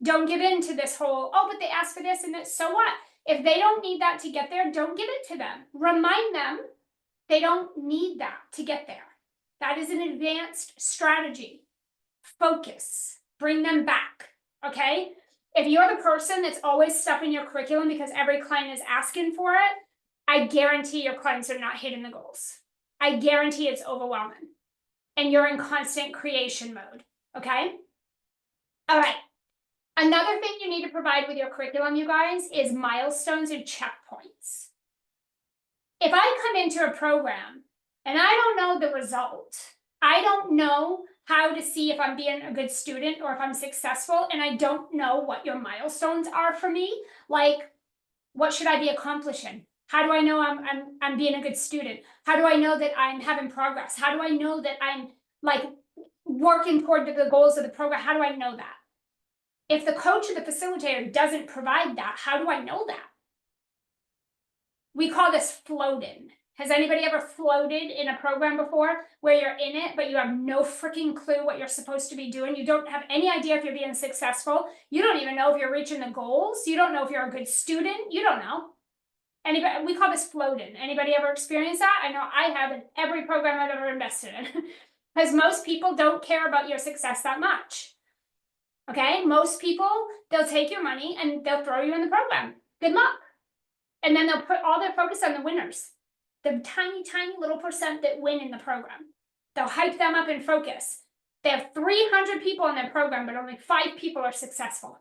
Don't give in to this whole, oh, but they asked for this and that. So what? If they don't need that to get there, don't give it to them. Remind them they don't need that to get there. That is an advanced strategy. Focus. Bring them back. Okay? If you're the person that's always stuffing your curriculum because every client is asking for it, I guarantee your clients are not hitting the goals. I guarantee it's overwhelming. And you're in constant creation mode. Okay? All right. Another thing you need to provide with your curriculum, you guys, is milestones and checkpoints. If I come into a program and I don't know the result, I don't know how to see if I'm being a good student or if I'm successful, and I don't know what your milestones are for me, like, what should I be accomplishing? How do I know I'm being a good student? How do I know that I'm having progress? How do I know that I'm like working toward the goals of the program? How do I know that? If the coach or the facilitator doesn't provide that, how do I know that? We call this floating. Has anybody ever floated in a program before where you're in it, but you have no freaking clue what you're supposed to be doing? You don't have any idea if you're being successful. You don't even know if you're reaching the goals. You don't know if you're a good student. You don't know. Anybody? We call this floating. Anybody ever experienced that? I know I have in every program I've ever invested in. Because most people don't care about your success that much. Okay, most people, they'll take your money and they'll throw you in the program. Good luck. And then they'll put all their focus on the winners, the tiny, tiny little percent that win in the program. They'll hype them up and focus. They have 300 people in their program, but only 5 people are successful.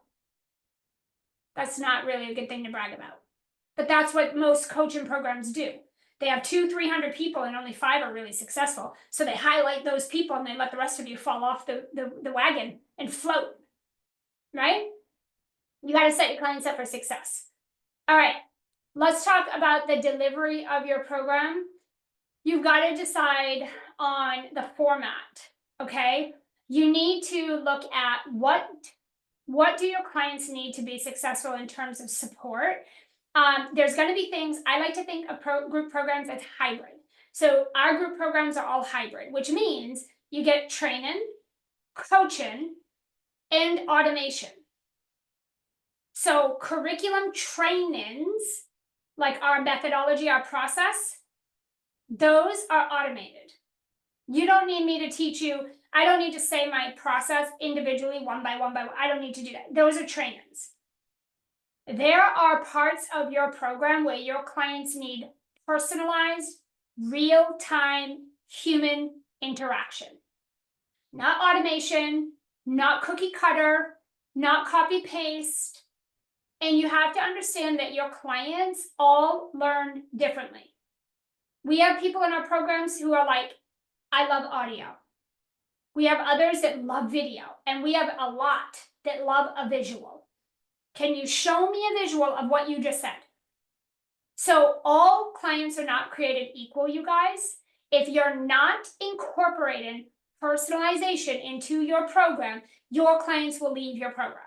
That's not really a good thing to brag about. But that's what most coaching programs do. They have 200-300 people and only 5 are really successful. So they highlight those people and they let the rest of you fall off the wagon and float. Right? You got to set your clients up for success. All right, let's talk about the delivery of your program. You've got to decide on the format, okay? You need to look at what do your clients need to be successful in terms of support. There's going to be things, I like to think of group programs as hybrid. So our group programs are all hybrid, which means you get training, coaching, and automation. So curriculum trainings, like our methodology, our process, those are automated. You don't need me to teach you. I don't need to say my process individually, one by one. I don't need to do that. Those are trainings. There are parts of your program where your clients need personalized, real-time human interaction. Not automation, not cookie cutter, not copy paste. And you have to understand that your clients all learn differently. We have people in our programs who are like, I love audio. We have others that love video, and we have a lot that love a visual. Can you show me a visual of what you just said? So all clients are not created equal, you guys. If you're not incorporating personalization into your program, your clients will leave your program.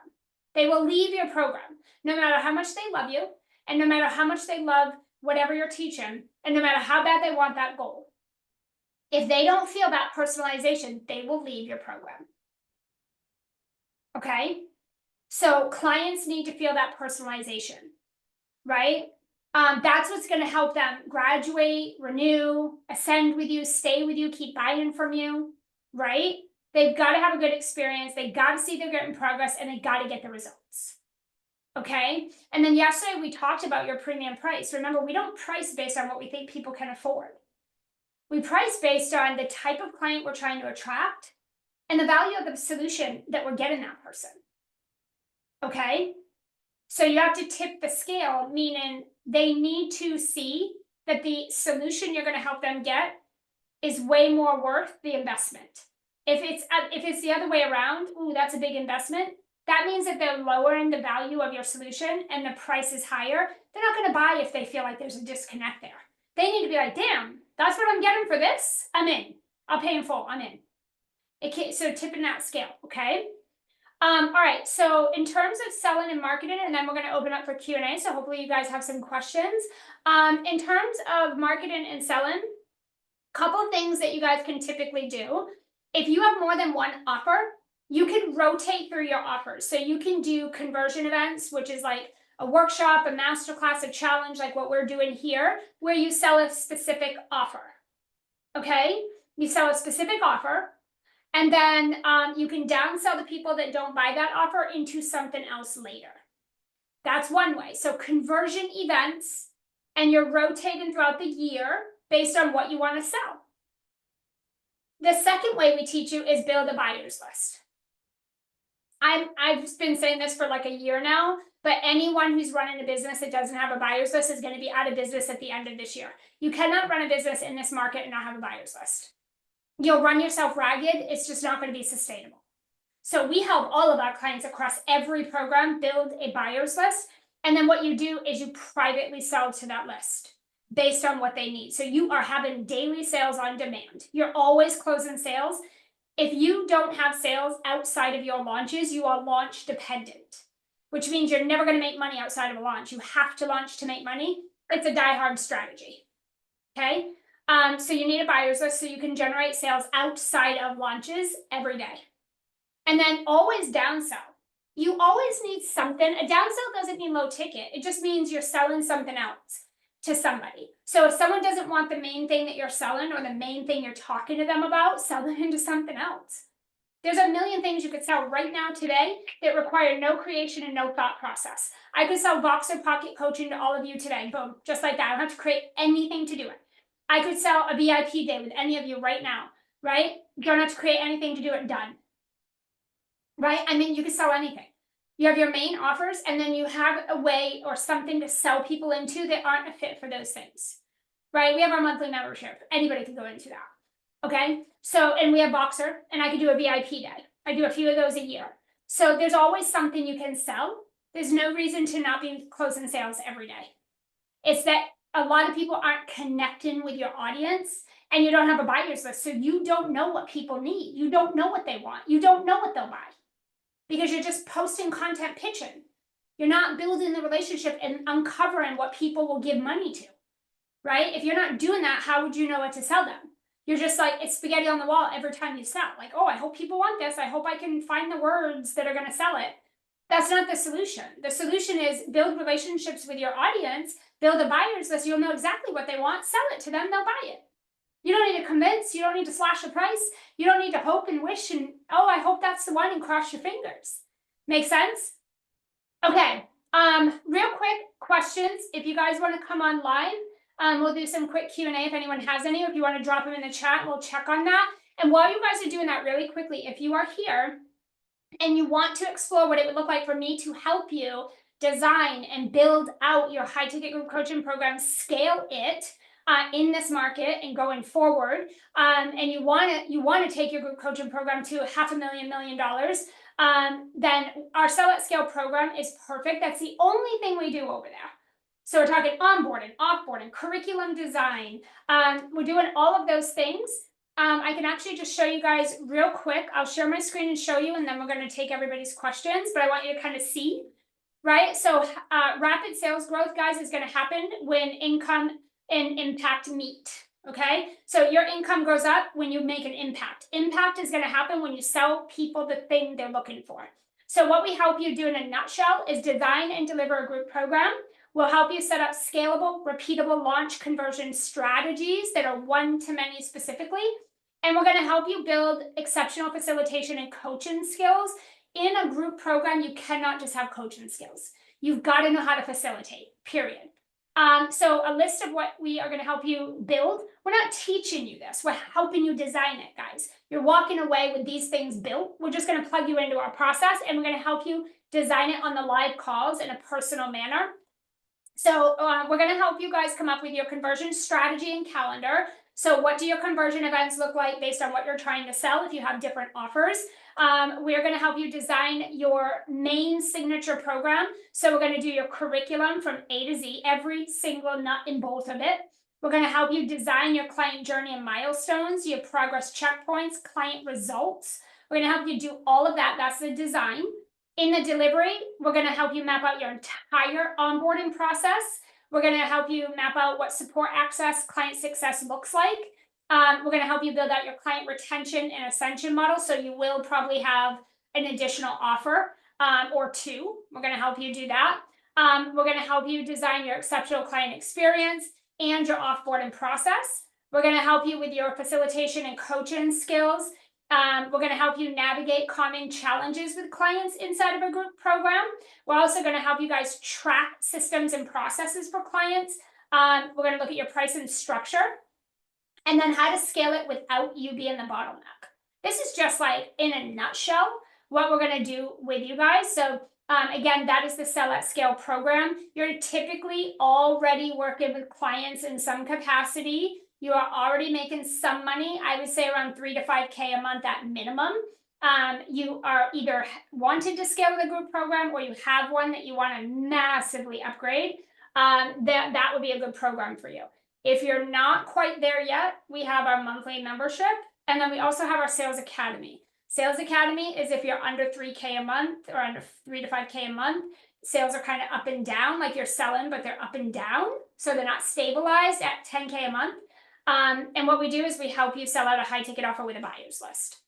They will leave your program, no matter how much they love you, and no matter how much they love whatever you're teaching, and no matter how bad they want that goal. If they don't feel that personalization, they will leave your program. Okay? So clients need to feel that personalization, right? That's what's going to help them graduate, renew, ascend with you, stay with you, keep buying from you, right? They've got to have a good experience. They got to see they're getting progress, and they got to get the results. Okay? And then yesterday we talked about your premium price. Remember, we don't price based on what we think people can afford. We price based on the type of client we're trying to attract and the value of the solution that we're getting that person. Okay? So you have to tip the scale, meaning they need to see that the solution you're going to help them get is way more worth the investment. If it's the other way around, ooh, that's a big investment. That means that they're lowering the value of your solution and the price is higher. They're not going to buy if they feel like there's a disconnect there. They need to be like, damn, that's what I'm getting for this. I'm in. I'll pay in full. I'm in. So tipping that scale, okay? All right, so in terms of selling and marketing, and then we're going to open up for Q&A, so hopefully you guys have some questions. In terms of marketing and selling, couple things that you guys can typically do. If you have more than one offer, you can rotate through your offers. So you can do conversion events, which is like a workshop, a masterclass, a challenge, like what we're doing here, where you sell a specific offer. Okay? You sell a specific offer. And then you can downsell the people that don't buy that offer into something else later. That's one way. So conversion events, and you're rotating throughout the year based on what you want to sell. The second way we teach you is build a buyer's list. I've been saying this for like a year now, but anyone who's running a business that doesn't have a buyer's list is going to be out of business at the end of this year. You cannot run a business in this market and not have a buyer's list. You'll run yourself ragged. It's just not going to be sustainable. So we help all of our clients across every program build a buyer's list. And then what you do is you privately sell to that list based on what they need. So you are having daily sales on demand. You're always closing sales. If you don't have sales outside of your launches, you are launch dependent, which means you're never going to make money outside of a launch. You have to launch to make money. It's a die-hard strategy. Okay? So you need a buyer's list so you can generate sales outside of launches every day. And then always downsell. You always need something. A downsell doesn't mean low ticket. It just means you're selling something else to somebody. So if someone doesn't want the main thing that you're selling or the main thing you're talking to them about, sell them into something else. There's a million things you could sell right now today that require no creation and no thought process. I could sell Voxer Pocket Coaching to all of you today. Boom, just like that. I don't have to create anything to do it. I could sell a VIP day with any of you right now, right? You don't have to create anything to do it, done. Right? I mean, you could sell anything. You have your main offers, and then you have a way or something to sell people into that aren't a fit for those things. Right? We have our monthly membership. Anybody can go into that. Okay? So, and we have Voxer, and I could do a VIP day. I do a few of those a year. So there's always something you can sell. There's no reason to not be closing sales every day. It's that a lot of people aren't connecting with your audience, and you don't have a buyer's list. So you don't know what people need. You don't know what they want. You don't know what they'll buy because you're just posting content pitching. You're not building the relationship and uncovering what people will give money to, right? If you're not doing that, how would you know what to sell them? You're just like, it's spaghetti on the wall every time you sell. Like, oh, I hope people want this. I hope I can find the words that are going to sell it. That's not the solution. The solution is build relationships with your audience, build a buyer's list. You'll know exactly what they want. Sell it to them. They'll buy it. You don't need to convince. You don't need to slash the price. You don't need to hope and wish and, oh, I hope that's the one and cross your fingers. Make sense? Okay. Real quick questions. If you guys want to come on live, We'll do some quick Q&A if anyone has any, or if you want to drop them in the chat, we'll check on that. And while you guys are doing that, really quickly, if you are here and you want to explore what it would look like for me to help you design and build out your high ticket group coaching program, scale it in this market and going forward, and you want to take your group coaching program to $500,000, $1 million, then our Sell at Scale program is perfect. That's the only thing we do over there. So we're talking onboarding, offboarding, curriculum design. We're doing all of those things. I can actually just show you guys real quick. I'll share my screen and show you, and then we're going to take everybody's questions, but I want you to kind of see, right? So rapid sales growth, guys, is going to happen when income and impact meet, okay? So your income goes up when you make an impact. Impact is going to happen when you sell people the thing they're looking for. So what we help you do in a nutshell is design and deliver a group program. We'll help you set up scalable, repeatable launch conversion strategies that are one-to-many specifically. And we're going to help you build exceptional facilitation and coaching skills. In a group program, you cannot just have coaching skills. You've got to know how to facilitate, period. So a list of what we are going to help you build. We're not teaching you this. We're helping you design it, guys. You're walking away with these things built. We're just going to plug you into our process, and we're going to help you design it on the live calls in a personal manner. So we're going to help you guys come up with your conversion strategy and calendar. So what do your conversion events look like based on what you're trying to sell if you have different offers? We're going to help you design your main signature program. So we're going to do your curriculum from A to Z, every single nut and bolt of it. We're going to help you design your client journey and milestones, your progress checkpoints, client results. We're going to help you do all of that. That's the design. In the delivery, we're going to help you map out your entire onboarding process. We're going to help you map out what support access, client success looks like. We're going to help you build out your client retention and ascension model. So you will probably have an additional offer or two. We're going to help you do that. We're going to help you design your exceptional client experience and your offboarding process. We're going to help you with your facilitation and coaching skills. We're going to help you navigate common challenges with clients inside of a group program. We're also going to help you guys track systems and processes for clients. We're going to look at your pricing structure and then how to scale it without you being the bottleneck. This is just like in a nutshell what we're going to do with you guys. So again, that is the Sell at Scale program. You're typically already working with clients in some capacity. You are already making some money. I would say around 3 to 5K a month at minimum. You are either wanting to scale the group program or you have one that you want to massively upgrade. That would be a good program for you. If you're not quite there yet, we have our monthly membership, and then we also have our Sales Academy. Sales Academy is if you're under 3K a month or under 3 to 5K a month. Sales are kind of up and down, like you're selling, but they're up and down. So they're not stabilized at 10K a month. And what we do is we help you sell out a high ticket offer with a buyer's list.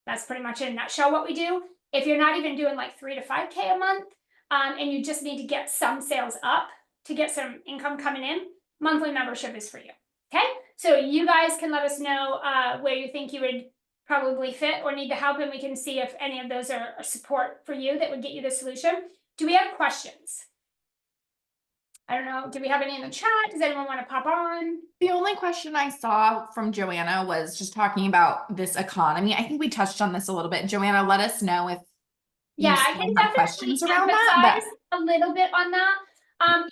That's pretty much in a nutshell what we do. If you're not even doing like 3 to 5K a month, and you just need to get some sales up to get some income coming in, monthly membership is for you. Okay, so you guys can let us know where you think you would probably fit or need the help, and we can see if any of those are support for you that would get you the solution. Do we have questions? I don't know. Do we have any in the chat? Does anyone want to pop on? The only question I saw from Joanna was just talking about this economy. I think we touched on this a little bit. Joanna, let us know if I can definitely questions around that. A little bit on that.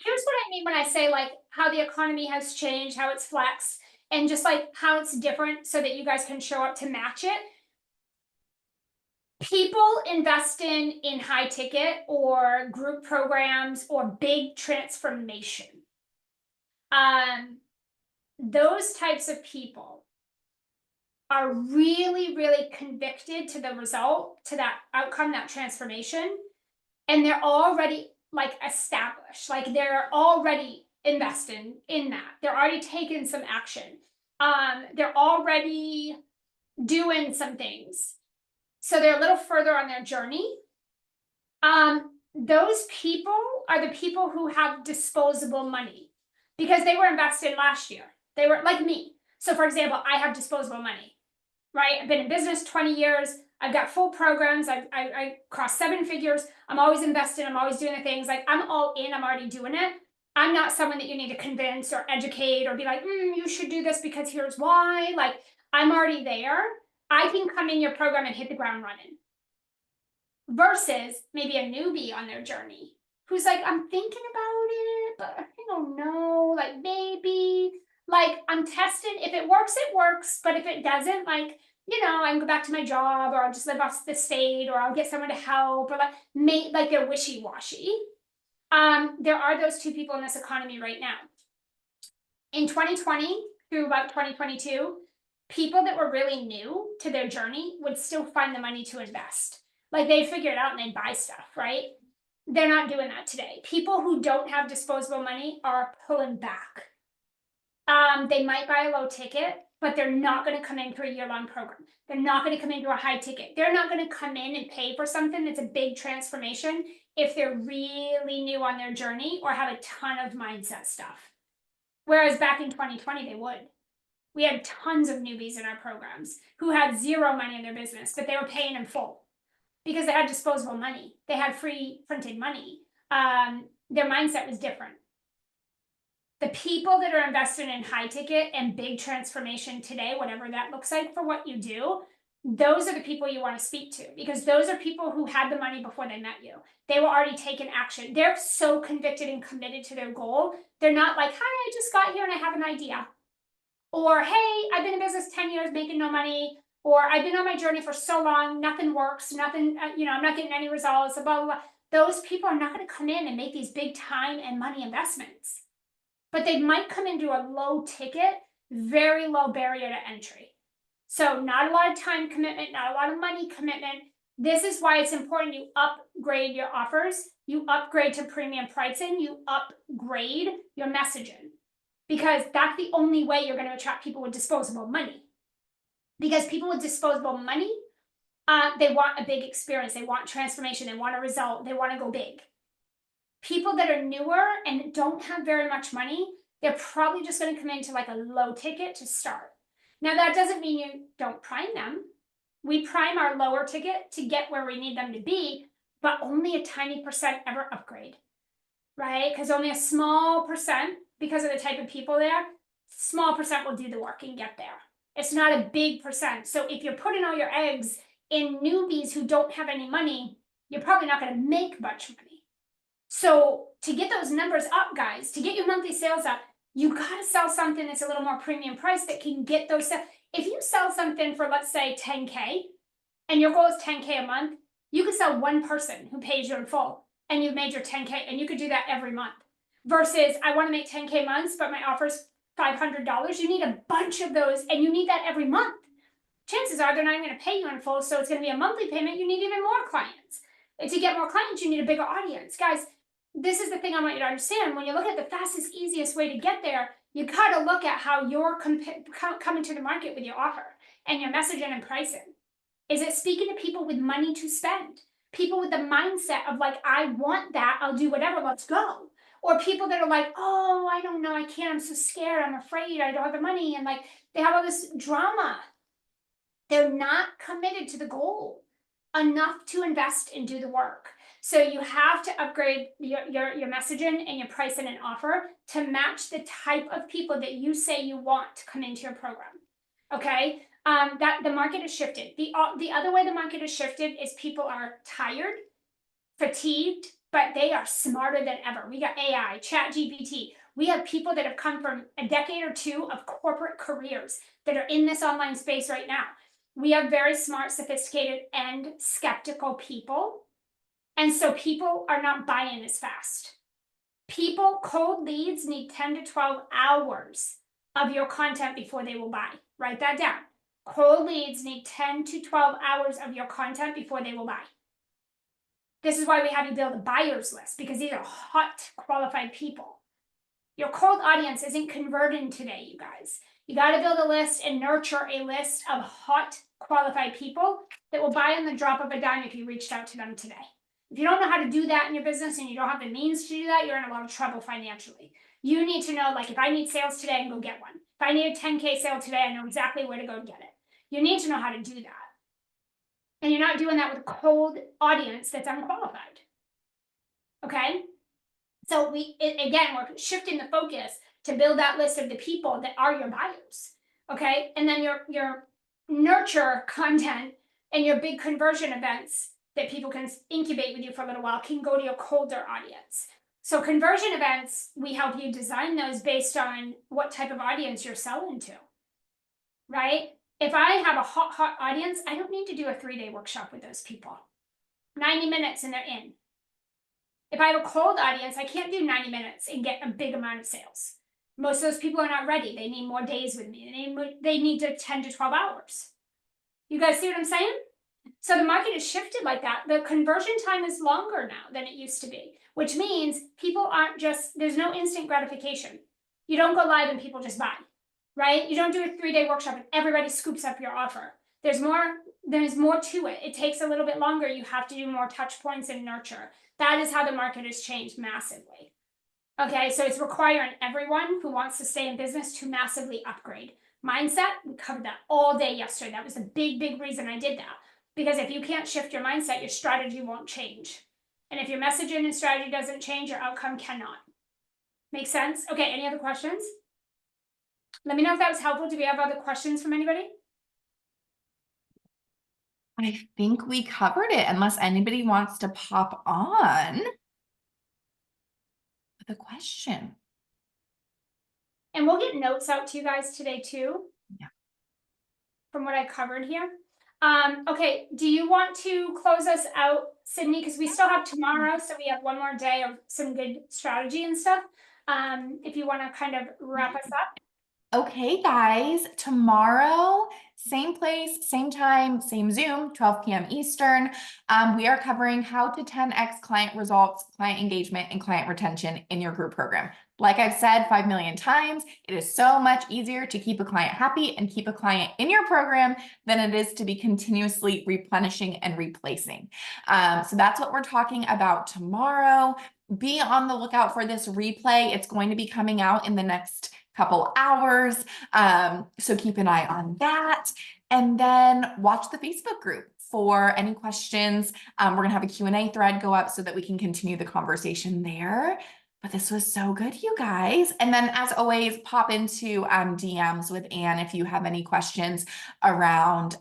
Here's what I mean when I say like how the economy has changed, how it's flexed, and just like how it's different so that you guys can show up to match it. People investing in high ticket or group programs or big transformation. Those types of people are really, really convicted to the result, to that outcome, that transformation. And they're already like established, like they're already investing in that. They're already taking some action. They're already doing some things. So they're a little further on their journey. Those people are the people who have disposable money because they were invested last year. They were like me. So for example, I have disposable money, right? I've been in business 20 years. I've got full programs. I crossed 7 figures. I'm always investing. I'm always doing the things like I'm all in. I'm already doing it. I'm not someone that you need to convince or educate or be like, you should do this because here's why. Like, I'm already there. I can come in your program and hit the ground running. Versus maybe a newbie on their journey who's like, I'm thinking about it, but I don't know, like maybe, like I'm testing. If it works, it works. But if it doesn't, like, I can go back to my job, or I'll just live off the state, or I'll get someone to help, or like they're wishy-washy. There are those two people in this economy right now. In 2020 through about 2022, people that were really new to their journey would still find the money to invest. Like they'd figure it out and they'd buy stuff, right? They're not doing that today. People who don't have disposable money are pulling back. They might buy a low ticket, but they're not going to come into a year-long program. They're not going to come into a high ticket. They're not going to come in and pay for something that's a big transformation if they're really new on their journey or have a ton of mindset stuff. Whereas back in 2020, they would. We had tons of newbies in our programs who had zero money in their business, but they were paying in full because they had disposable money. They had free printed money. Their mindset was different. The people that are invested in high ticket and big transformation today, whatever that looks like for what you do, those are the people you want to speak to, because those are people who had the money before they met you. They were already taking action. They're so convicted and committed to their goal. They're not like, hi, I just got here and I have an idea. Or, hey, I've been in business 10 years making no money. Or I've been on my journey for so long, nothing works, nothing, I'm not getting any results, blah, blah, blah. Those people are not going to come in and make these big time and money investments. But they might come into a low ticket, very low barrier to entry. So not a lot of time commitment, not a lot of money commitment. This is why it's important you upgrade your offers, you upgrade to premium pricing, you upgrade your messaging. Because that's the only way you're going to attract people with disposable money. Because people with disposable money, they want a big experience, they want transformation, they want a result, they want to go big. People that are newer and don't have very much money, they're probably just going to come into like a low ticket to start. Now, that doesn't mean you don't prime them. We prime our lower ticket to get where we need them to be, but only a tiny percent ever upgrade, right? Because only a small percent, because of the type of people they are, small percent will do the work and get there. It's not a big percent. So if you're putting all your eggs in newbies who don't have any money, you're probably not going to make much money. So to get those numbers up, guys, to get your monthly sales up, you got to sell something that's a little more premium price that can get those sales. If you sell something for, let's say, 10K, and your goal is 10K a month, you could sell one person who pays you in full, and you've made your 10K, and you could do that every month. Versus, I want to make 10K months, but my offer's $500. You need a bunch of those, and you need that every month. Chances are they're not going to pay you in full, so it's going to be a monthly payment. You need even more clients. And to get more clients, you need a bigger audience. Guys, this is the thing I want you to understand. When you look at the fastest, easiest way to get there, you got to look at how you're coming to the market with your offer and your messaging and pricing. Is it speaking to people with money to spend? People with the mindset of like, I want that, I'll do whatever, let's go. Or people that are like, oh, I don't know, I can't, I'm so scared, I'm afraid, I don't have the money. And like, they have all this drama. They're not committed to the goal enough to invest and do the work. So you have to upgrade your messaging and your pricing and offer to match the type of people that you say you want to come into your program. Okay, that the market has shifted. The other way the market has shifted is people are tired, fatigued, but they are smarter than ever. We got AI, ChatGPT. We have people that have come from a decade or two of corporate careers that are in this online space right now. We have very smart, sophisticated, and skeptical people. And so people are not buying as fast. Cold leads need 10 to 12 hours of your content before they will buy. Write that down. Cold leads need 10 to 12 hours of your content before they will buy. This is why we have you build a buyer's list, because these are hot, qualified people. Your cold audience isn't converting today, you guys. You got to build a list and nurture a list of hot, qualified people that will buy on the drop of a dime if you reached out to them today. If you don't know how to do that in your business and you don't have the means to do that, you're in a lot of trouble financially. You need to know, like, if I need sales today, I can go get one. If I need a 10K sale today, I know exactly where to go get it. You need to know how to do that. And you're not doing that with a cold audience that's unqualified. Okay? So again, we're shifting the focus to build that list of the people that are your buyers. Okay. And then your nurture content and your big conversion events that people can incubate with you for a little while can go to your colder audience. So conversion events, we help you design those based on what type of audience you're selling to. Right? If I have a hot audience, I don't need to do a 3-day workshop with those people. 90 minutes and they're in. If I have a cold audience, I can't do 90 minutes and get a big amount of sales. Most of those people are not ready. They need more days with me. They need to 10 to 12 hours. You guys see what I'm saying? So the market has shifted like that. The conversion time is longer now than it used to be, which means people aren't just, there's no instant gratification. You don't go live and people just buy, right? You don't do a 3-day workshop and everybody scoops up your offer. There's more to it. It takes a little bit longer. You have to do more touch points and nurture. That is how the market has changed massively. Okay, so it's requiring everyone who wants to stay in business to massively upgrade. Mindset, we covered that all day yesterday. That was a big reason I did that. Because if you can't shift your mindset, your strategy won't change. And if your messaging and strategy doesn't change, your outcome cannot. Make sense? Okay, any other questions? Let me know if that was helpful. Do we have other questions from anybody? I think we covered it unless anybody wants to pop on with a question. And we'll get notes out to you guys today too. Yeah. From what I covered here. Okay, do you want to close us out, Sydney? Because we still have tomorrow, so we have one more day of some good strategy and stuff. If you want to kind of wrap us up. Okay, guys, tomorrow, same place, same time, same Zoom, 12 p.m. Eastern. We are covering how to 10x client results, client engagement, and client retention in your group program. Like I've said 5 million times, it is so much easier to keep a client happy and keep a client in your program than it is to be continuously replenishing and replacing. So that's what we're talking about tomorrow. Be on the lookout for this replay. It's going to be coming out in the next couple hours. So keep an eye on that. And then watch the Facebook group for any questions. We're going to have a Q&A thread go up so that we can continue the conversation there. But this was so good, you guys. And then as always, pop into DMs with Anne if you have any questions around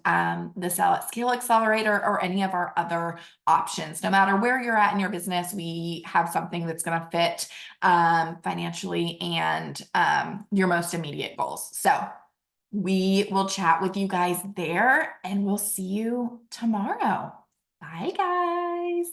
the Sell at Scale Accelerator or any of our other options. No matter where you're at in your business, we have something that's going to fit financially and your most immediate goals. So we will chat with you guys there and we'll see you tomorrow. Bye, guys.